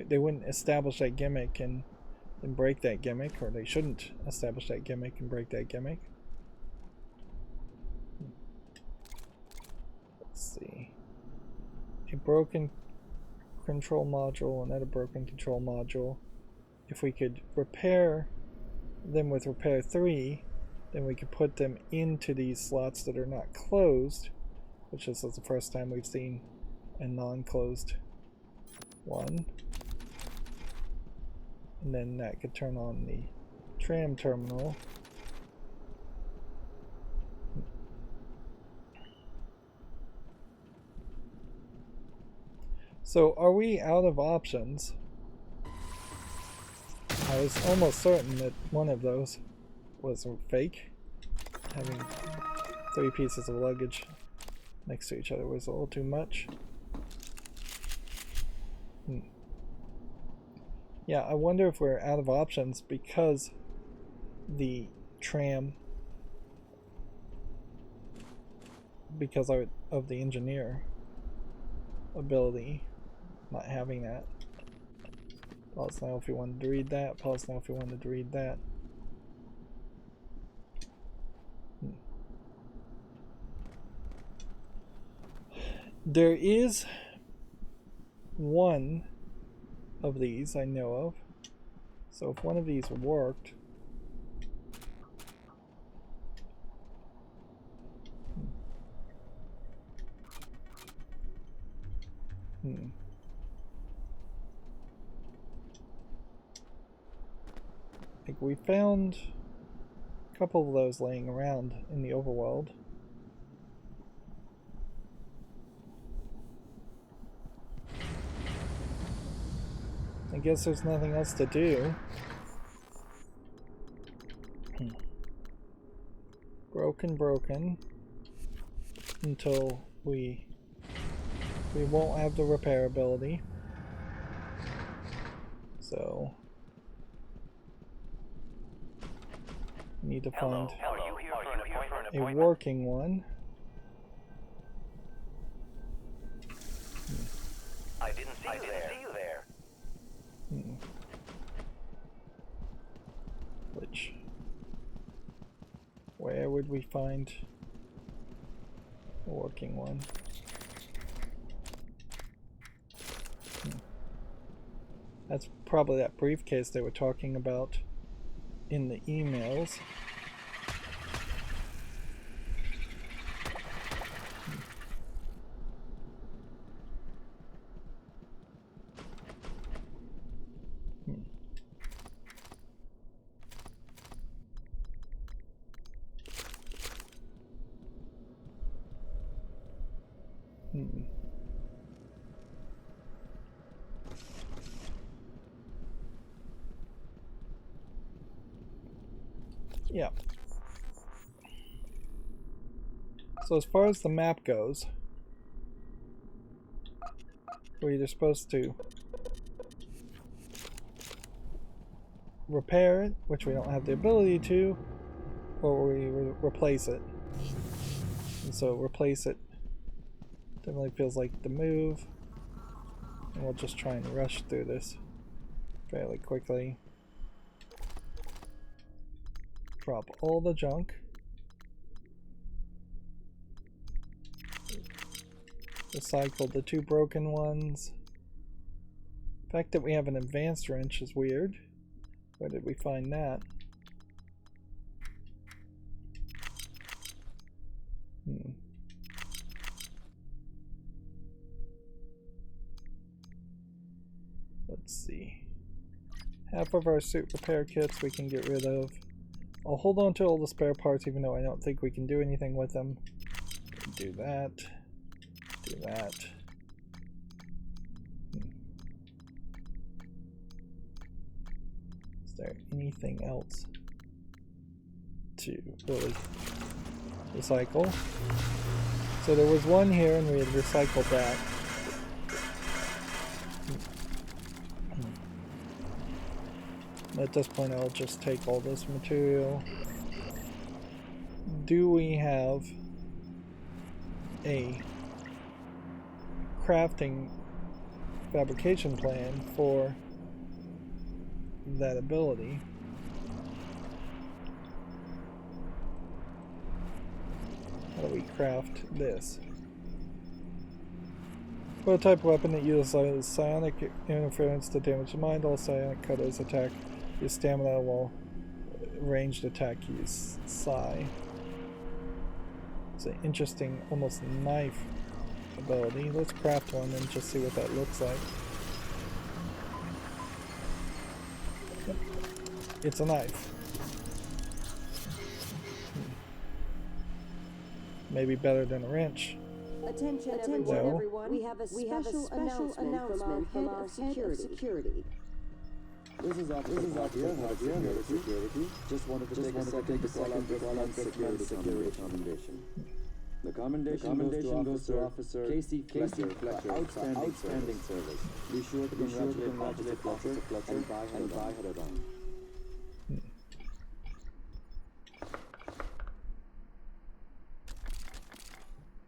They wouldn't establish that gimmick and break that gimmick, or they shouldn't establish that gimmick and break that gimmick. Let's see. A broken control module, another broken control module. If we could repair them with repair 3, then we could put them into these slots that are not closed, which is the first time we've seen a non-closed one. And then that could turn on the tram terminal. So are we out of options? I was almost certain that one of those was fake. Having 3 pieces of luggage next to each other was a little too much. Yeah, I wonder if we're out of options because the tram, because of the engineer ability, not having that. Pause now if you wanted to read that. Pause now if you wanted to read that. There is one of these I know of. So if one of these worked, like we found a couple of those laying around in the overworld. I guess there's nothing else to do. Broken until we won't have the repair ability. So we need to find a working one. I didn't see you there. Where would we find a working one? That's probably that briefcase they were talking about in the emails. Yeah. So as far as the map goes, we're either supposed to repair it, which we don't have the ability to, or we replace it. And so replace it definitely feels like the move, and we'll just try and rush through this fairly quickly. Drop all the junk. Recycle the 2 broken ones. The fact that we have an advanced wrench is weird. Where did we find that? Let's see. Half of our suit repair kits we can get rid of. I'll hold on to all the spare parts even though I don't think we can do anything with them. Do that. Do that. Is there anything else to really recycle? So there was one here and we had recycled that. At this point I'll just take all this material, do we have a crafting fabrication plan for that ability? How do we craft this? Prototype weapon that utilizes psionic interference to damage the mind. All psionic cutters attack use stamina, while ranged attack use psi. It's an interesting, almost knife ability. Let's craft one and just see what that looks like. It's a knife. Maybe better than a wrench. Attention everyone. We have a special announcement from our head of security. This is Officer Rydo, security. Just wanted to take a second to call out this month's security commendation. The commendation goes to Officer Casey Fletcher for outstanding service. Be sure to congratulate Officer Fletcher and buy her around.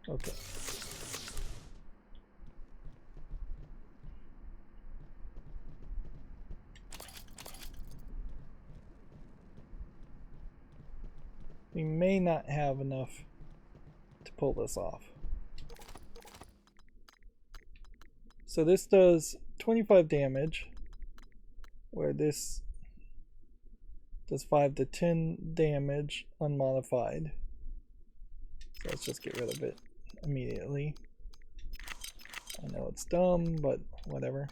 Okay. We may not have enough to pull this off. So this does 25 damage, where this does 5 to 10 damage unmodified. So let's just get rid of it immediately. I know it's dumb, but whatever.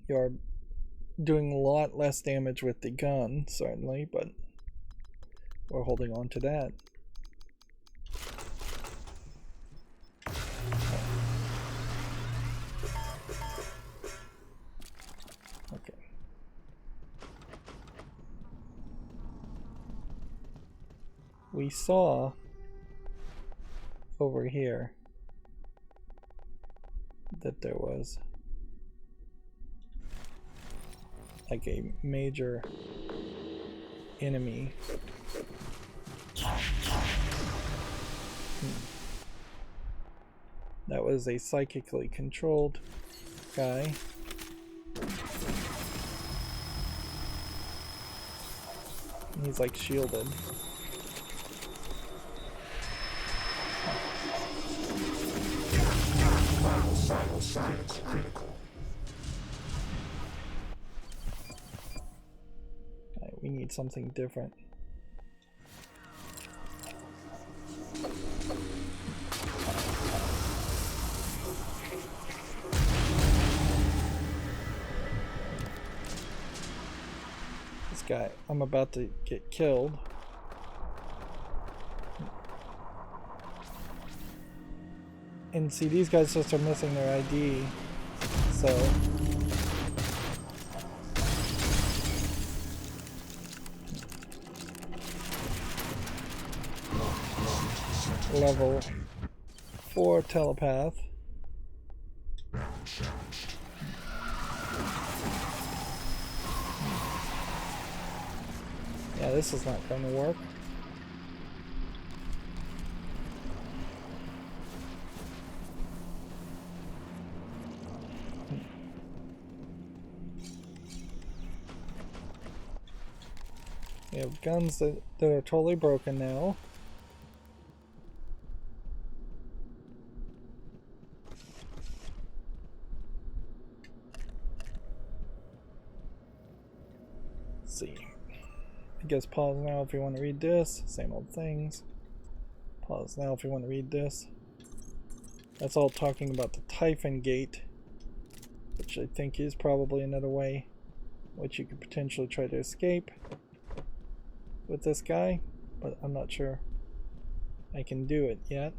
You're doing a lot less damage with the gun, certainly, but we're holding on to that. Okay. We saw over here that there was like a major enemy. That was a psychically controlled guy. He's like shielded. Alright, we need something different. This guy, I'm about to get killed. And see, these guys just are missing their ID, so level 4 telepath. Yeah, this is not going to work. We have guns that are totally broken now. Let's see. I guess pause now if you want to read this. Same old things. Pause now if you want to read this. That's all talking about the Typhon Gate, which I think is probably another way which you could potentially try to escape with this guy, but I'm not sure I can do it yet.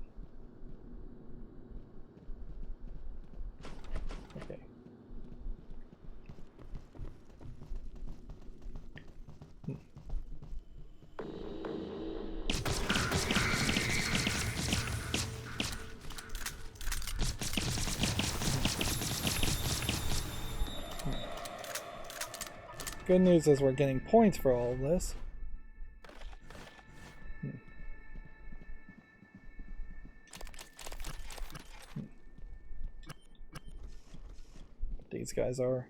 Okay. Good news is we're getting points for all of this. These guys are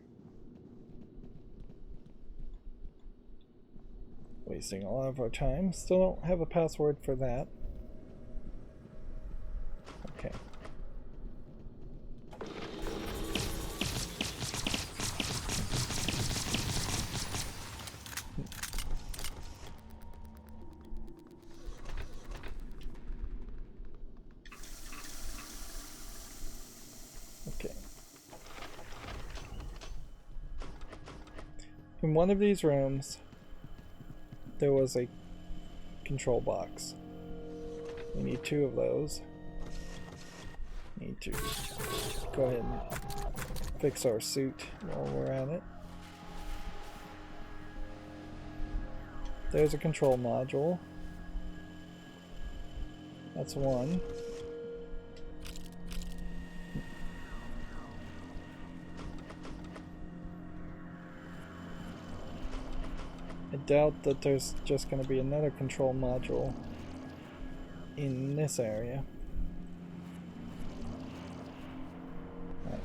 wasting a lot of our time. Still don't have a password for that. Okay. Okay. In one of these rooms, there was a control box. We need 2 of those. Need to go ahead and fix our suit while we're at it. There's a control module. That's one. I doubt that there's just going to be another control module in this area. Right.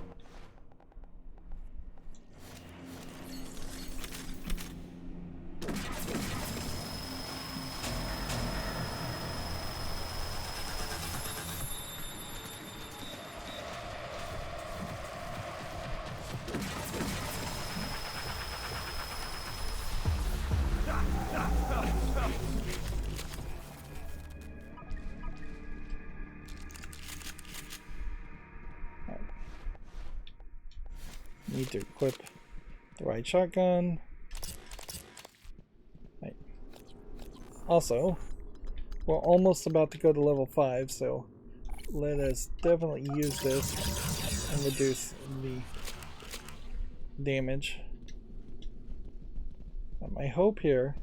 Need to equip the right shotgun. Right. Also, we're almost about to go to level 5, so let us definitely use this and reduce the damage. And my hope here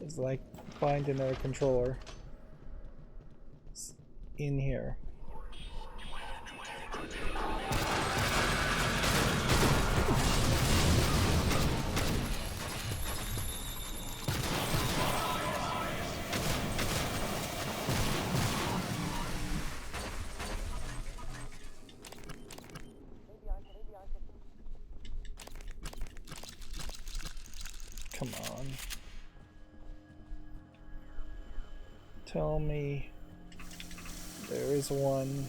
is that I find another controller in here. Come on. Tell me there is one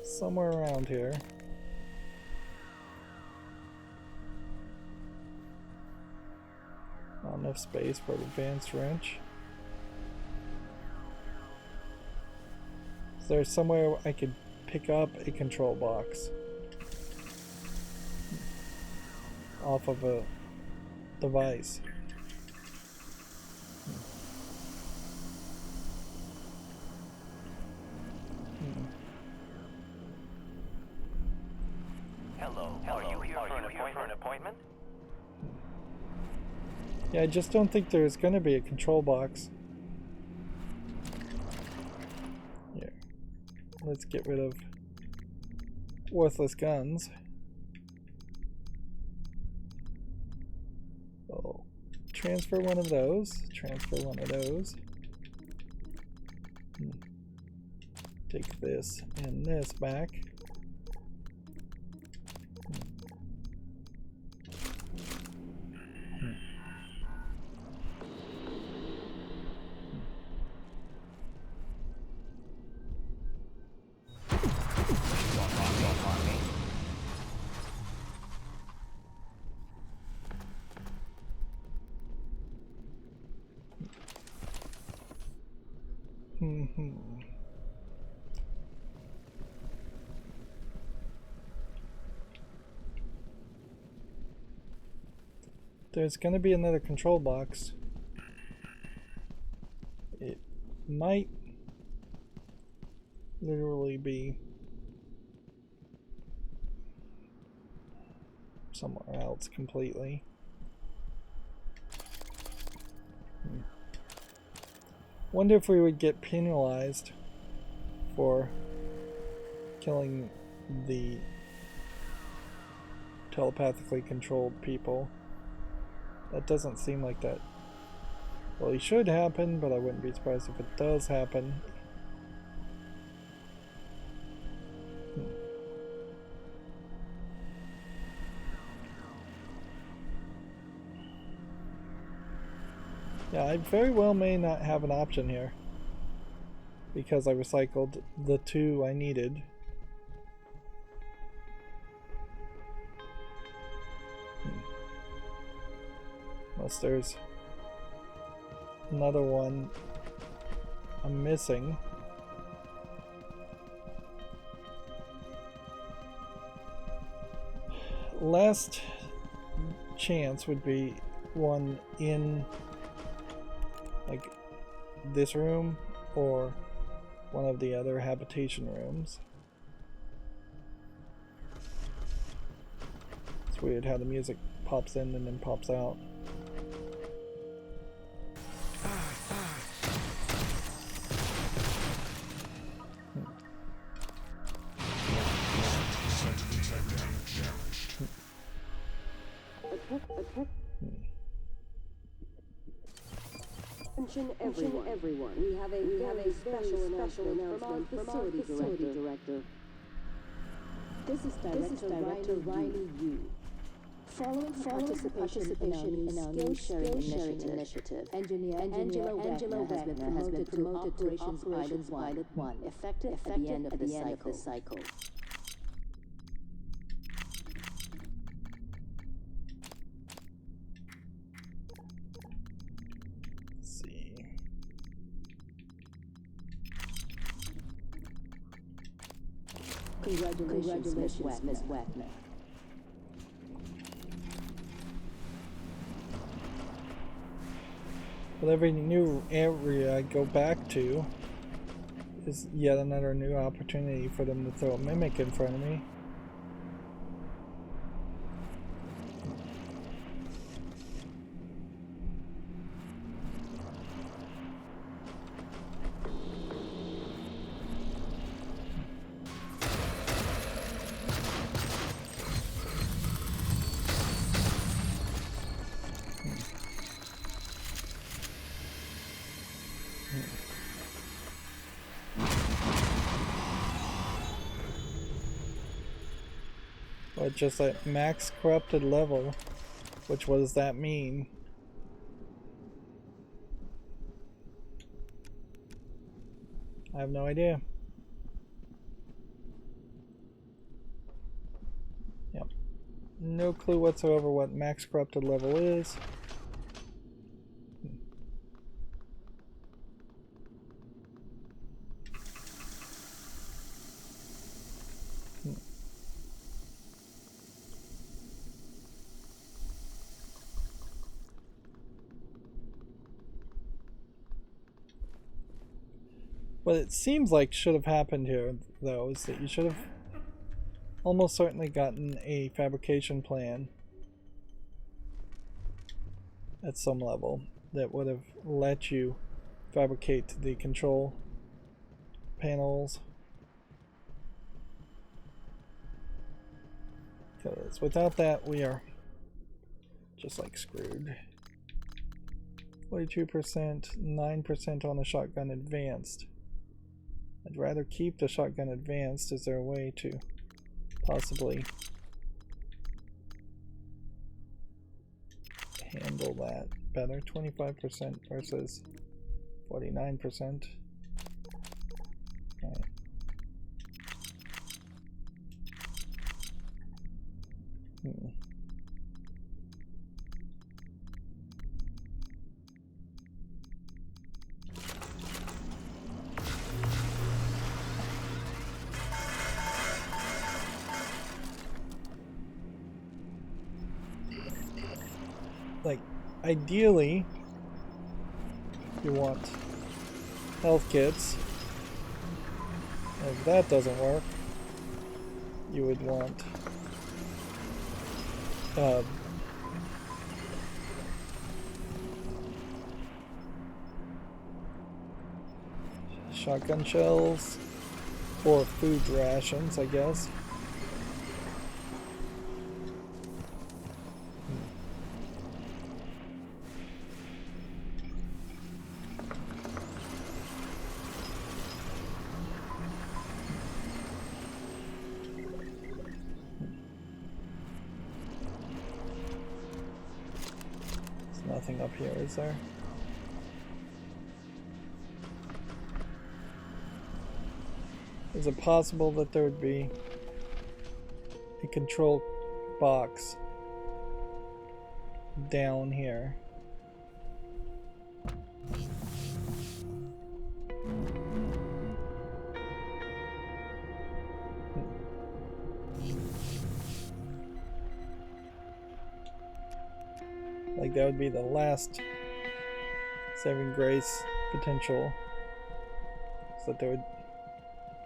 somewhere around here. Not enough space for an advanced wrench. Is there somewhere I could pick up a control box off of a device? Hello. Are you here for an appointment? Yeah, I just don't think there's going to be a control box. Here. Let's get rid of worthless guns. Oh, transfer one of those. Transfer one of those. Take this and this back. There's going to be another control box. It might literally be somewhere else completely. Wonder if we would get penalized for killing the telepathically controlled people. That doesn't seem like that. Well, it should happen, but I wouldn't be surprised if it does happen. Yeah, I very well may not have an option here, because I recycled the 2 I needed. Unless there's another one I'm missing. Last chance would be one in like this room or one of the other habitation rooms. It's weird how the music pops in and then pops out. Attention everyone. We have a very special announcement from our facility director. This is Director Riley Yu. Following participation in our new skill sharing initiative, Engineer Angelo Wagner has been promoted to Operations Pilot 1, effective at the end of the cycle. Congratulations, Ms. Wagner. But every new area I go back to is yet another new opportunity for them to throw a mimic in front of me. But just at max corrupted level, which what does that mean? I have no idea. Yep. No clue whatsoever what max corrupted level is. What it seems like should have happened here, though, is that you should have almost certainly gotten a fabrication plan at some level that would have let you fabricate the control panels. Because without that, we are just like screwed. 42%, 9% on the shotgun advanced. I'd rather keep the shotgun advanced. Is there a way to possibly handle that better? 25% versus 49%. Right. Like, ideally, you want health kits. If that doesn't work, you would want shotgun shells or food rations, I guess. nothing up here, is there? Is it possible that there would be a control box down here? Like that would be the last saving grace potential. So that there would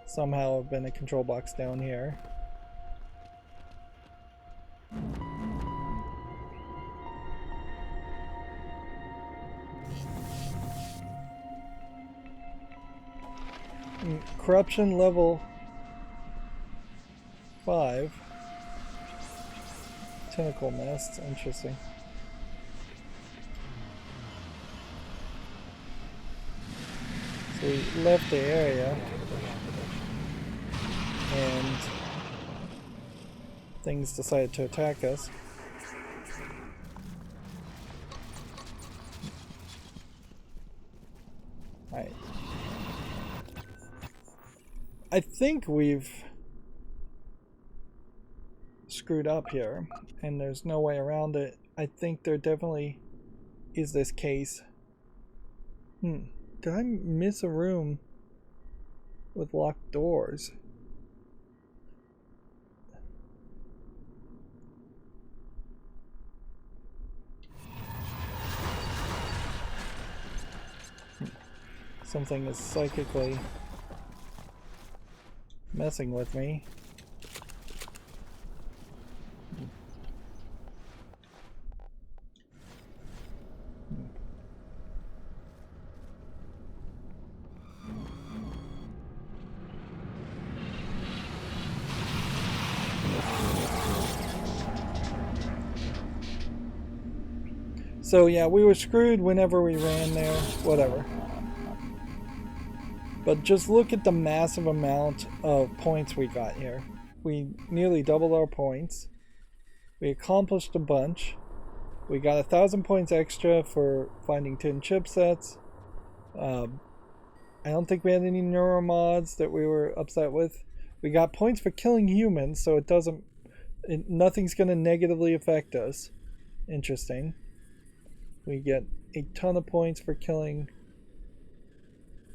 somehow have been a control box down here. Corruption level 5. Tentacle nests, interesting. So we left the area and things decided to attack us. Alright. I think we've screwed up here and there's no way around it. I think there definitely is this case. Did I miss a room with locked doors? Something is psychically messing with me. So yeah, we were screwed whenever we ran there, whatever. But just look at the massive amount of points we got here. We nearly doubled our points. We accomplished a bunch. We got 1,000 points extra for finding 10 chipsets. I don't think we had any neuromods that we were upset with. We got points for killing humans, so nothing's going to negatively affect us. Interesting. We get a ton of points for killing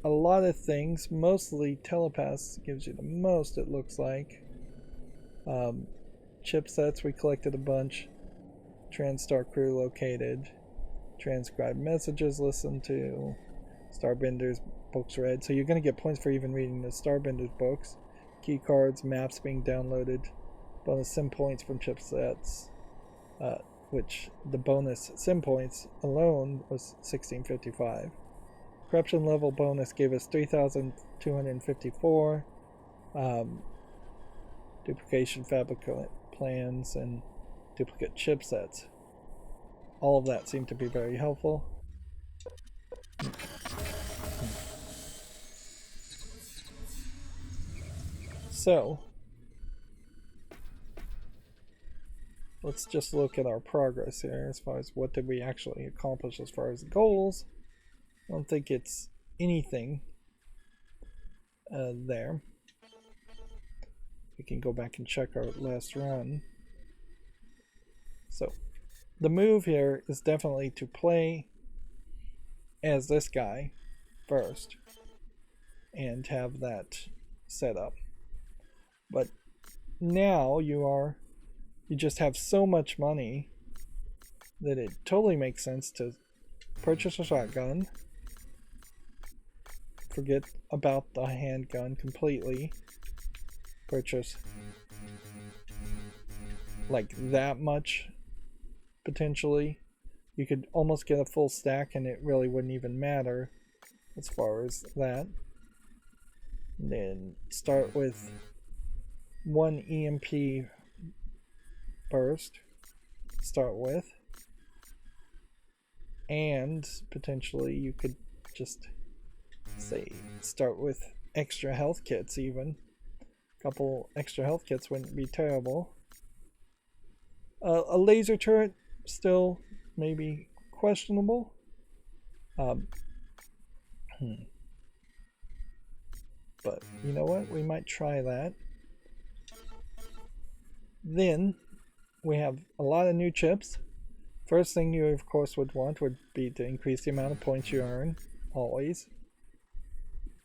a lot of things. Mostly telepaths gives you the most, it looks like. Chipsets, we collected a bunch. TranStar crew located. Transcribed messages listened to. Starbender's books read. So you're going to get points for even reading the Starbender's books. Key cards, maps being downloaded. Bonus sim points from chipsets. Which the bonus sim points alone was 1655. Corruption level bonus gave us 3,254. Duplication fabricate plans and duplicate chipsets. All of that seemed to be very helpful. So let's just look at our progress here as far as what did we actually accomplish as far as goals. I don't think it's anything there. We can go back and check our last run. So the move here is definitely to play as this guy first and have that set up. But now you just have so much money that it totally makes sense to purchase a shotgun. Forget about the handgun completely. Purchase like that much potentially. You could almost get a full stack and it really wouldn't even matter as far as that. And then start with one EMP burst. Start with. And potentially you could just say start with extra health kits even. A couple extra health kits wouldn't be terrible. A laser turret still maybe questionable. But you know what? We might try that. Then we have a lot of new chips. First thing you of course would want would be to increase the amount of points you earn, always.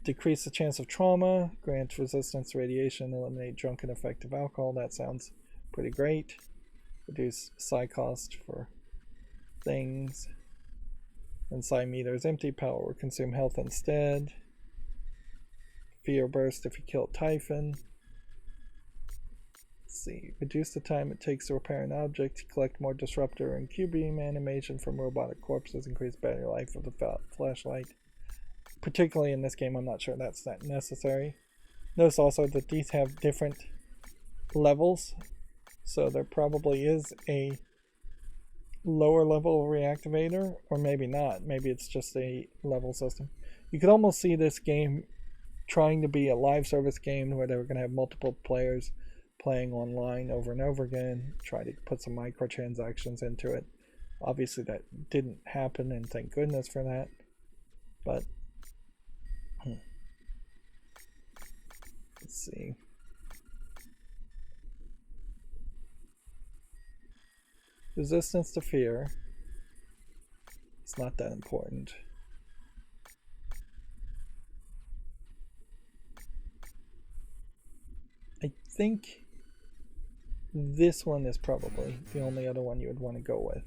Decrease the chance of trauma, grant resistance to radiation, eliminate drunken effect of alcohol. That sounds pretty great. Reduce psi cost for things. When psi meter is empty, power will consume health instead. Fear burst if you kill a Typhon. Let's see. Reduce the time it takes to repair an object. Collect more disruptor and Q-beam animation from robotic corpses. Increase battery life of the flashlight. Particularly in this game, I'm not sure that's that necessary. Notice also that these have different levels. So there probably is a lower level reactivator, or maybe not. Maybe it's just a level system. You could almost see this game trying to be a live service game where they were going to have multiple players playing online over and over again, try to put some microtransactions into it. Obviously that didn't happen, and thank goodness for that. But let's see. Resistance to fear. It's not that important. I think this one is probably the only other one you would want to go with.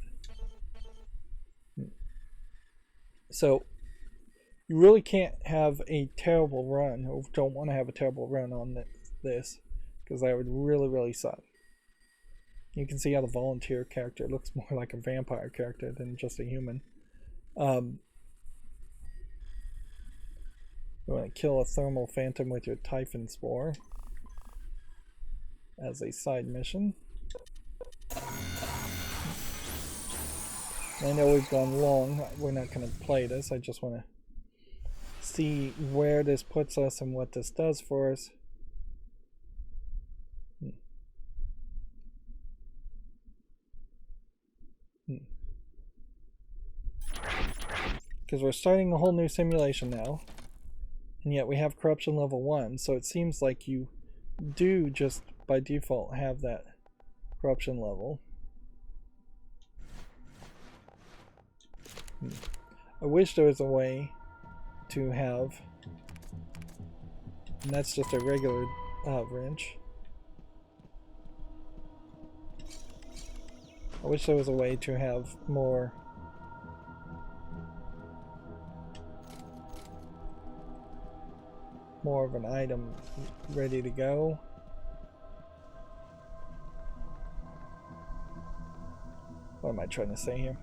So you really can't have a terrible run, or don't want to have a terrible run on this, because that would really suck. You can see how the volunteer character looks more like a vampire character than just a human. You want to kill a thermal phantom with your Typhon Spore as a side mission. I know we've gone long. We're not going to play this. I just want to see where this puts us and what this does for us. Because we're starting a whole new simulation now, and yet we have corruption level 1, so it seems like you do just by default have that corruption level. I wish there was a way to have, and that's just a regular wrench. I wish there was a way to have more of an item ready to go. What am I trying to say here?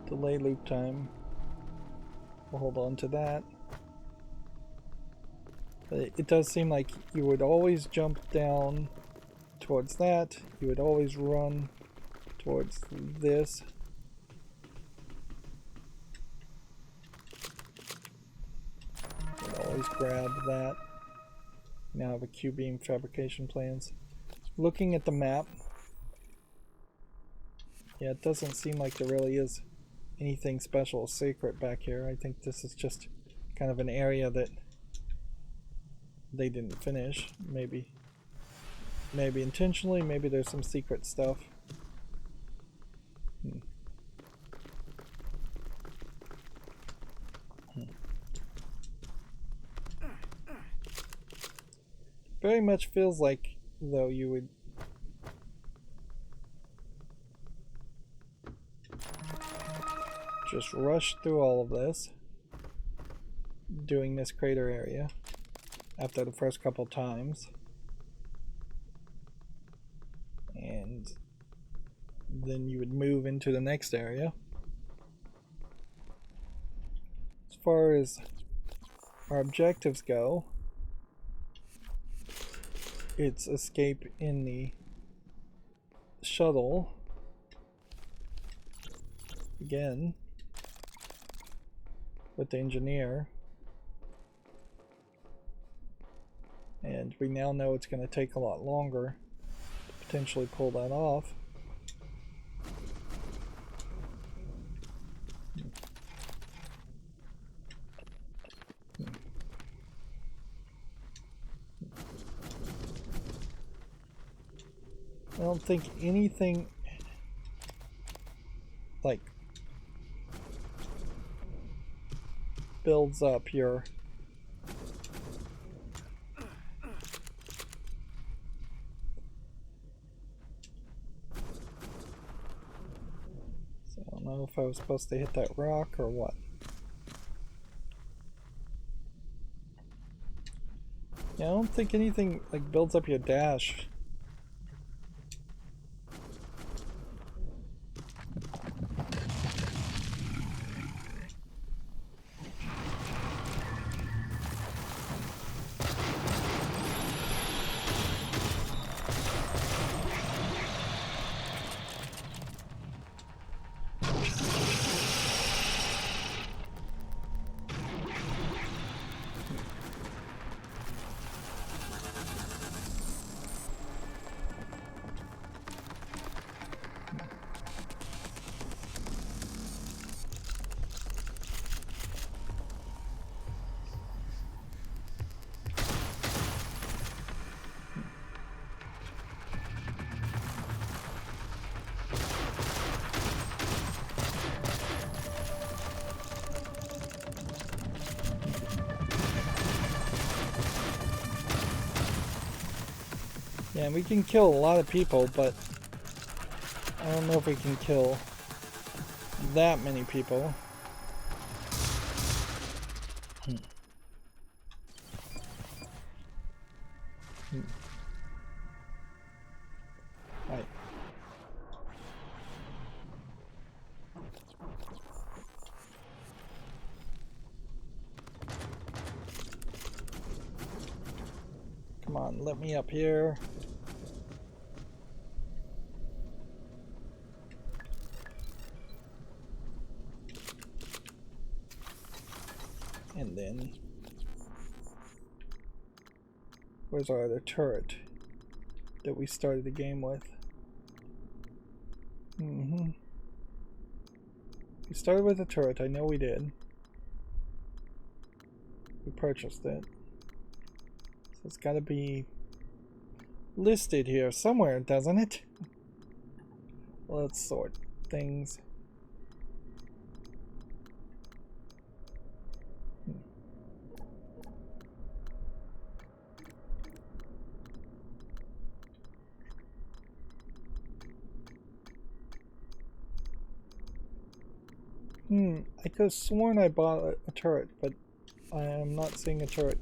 Delay loop time. We'll hold on to that. But it does seem like you would always jump down towards that. You would always run towards this. You'd always grab that. Now have a Q-beam fabrication plans. Looking at the map, yeah, it doesn't seem like there really is anything special or secret back here. I think this is just kind of an area that they didn't finish. Maybe intentionally, maybe there's some secret stuff. Very much feels like, though, you would just rush through all of this, doing this crater area after the first couple times, and then you would move into the next area. As far as our objectives go, it's escape in the shuttle, again with the engineer. And we now know it's going to take a lot longer to potentially pull that off. I don't think anything like builds up your so I don't know if I was supposed to hit that rock or what. Yeah, I don't think anything like builds up your dash. Yeah, we can kill a lot of people, but I don't know if we can kill that many people. Right. Come on, let me up here. And then, where's our other turret that we started the game with? We started with a turret, I know we did. We purchased it. So it's got to be listed here somewhere, doesn't it? Let's sort things. I could have sworn I bought a turret, but I am not seeing a turret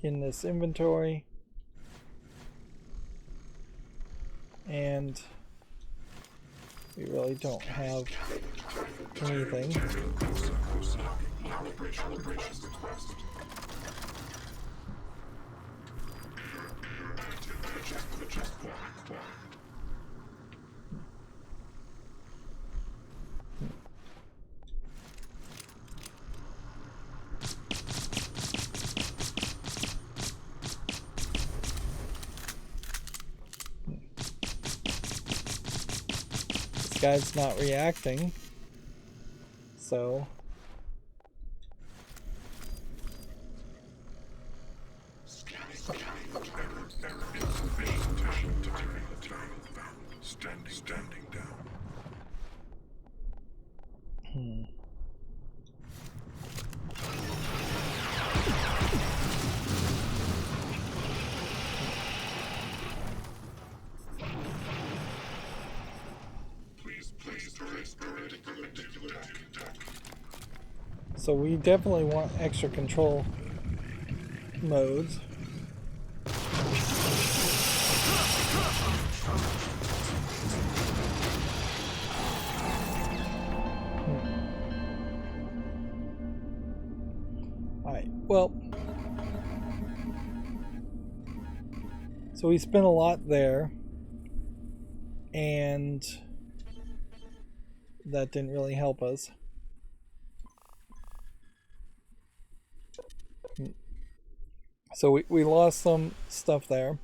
in this inventory. And we really don't have anything. Guy's not reacting, so standing down. So we definitely want extra control modes. Alright, well, so we spent a lot there, and that didn't really help us. So we lost some stuff there.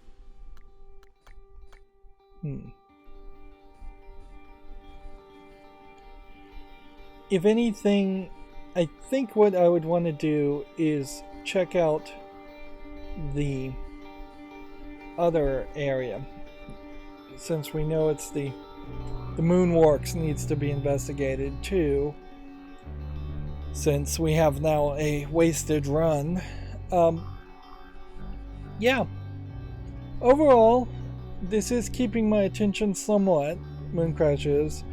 If anything, I think what I would want to do is check out the other area, since we know it's the Moonworks needs to be investigated too, since we have now a wasted run. Yeah, overall this is keeping my attention somewhat, Mooncrash is,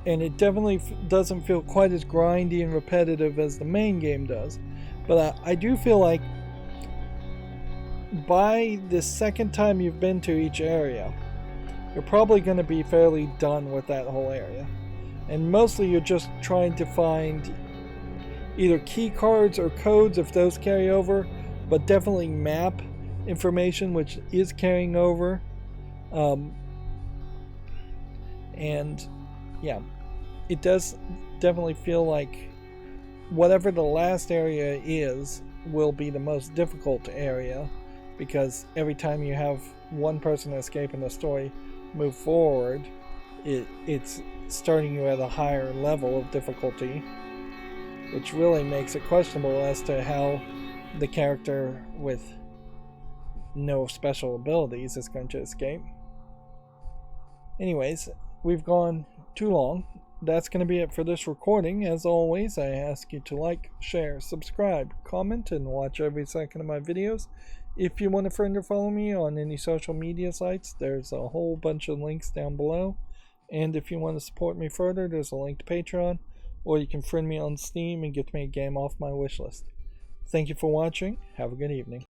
and it definitely doesn't feel quite as grindy and repetitive as the main game does, but I do feel like by the second time you've been to each area, you're probably going to be fairly done with that whole area. And mostly you're just trying to find either key cards or codes if those carry over, but definitely map information which is carrying over. And yeah, it does definitely feel like whatever the last area is will be the most difficult area, because every time you have one person escape in the story move forward, it's starting you at a higher level of difficulty, which really makes it questionable as to how the character with no special abilities is going to escape. Anyways, we've gone too long. That's going to be it for this recording. As always, I ask you to like, share, subscribe, comment, and watch every second of my videos. If you want a friend or follow me on any social media sites, there's a whole bunch of links down below. And if you want to support me further, there's a link to Patreon, or you can friend me on Steam and get me a game off my wishlist. Thank you for watching. Have a good evening.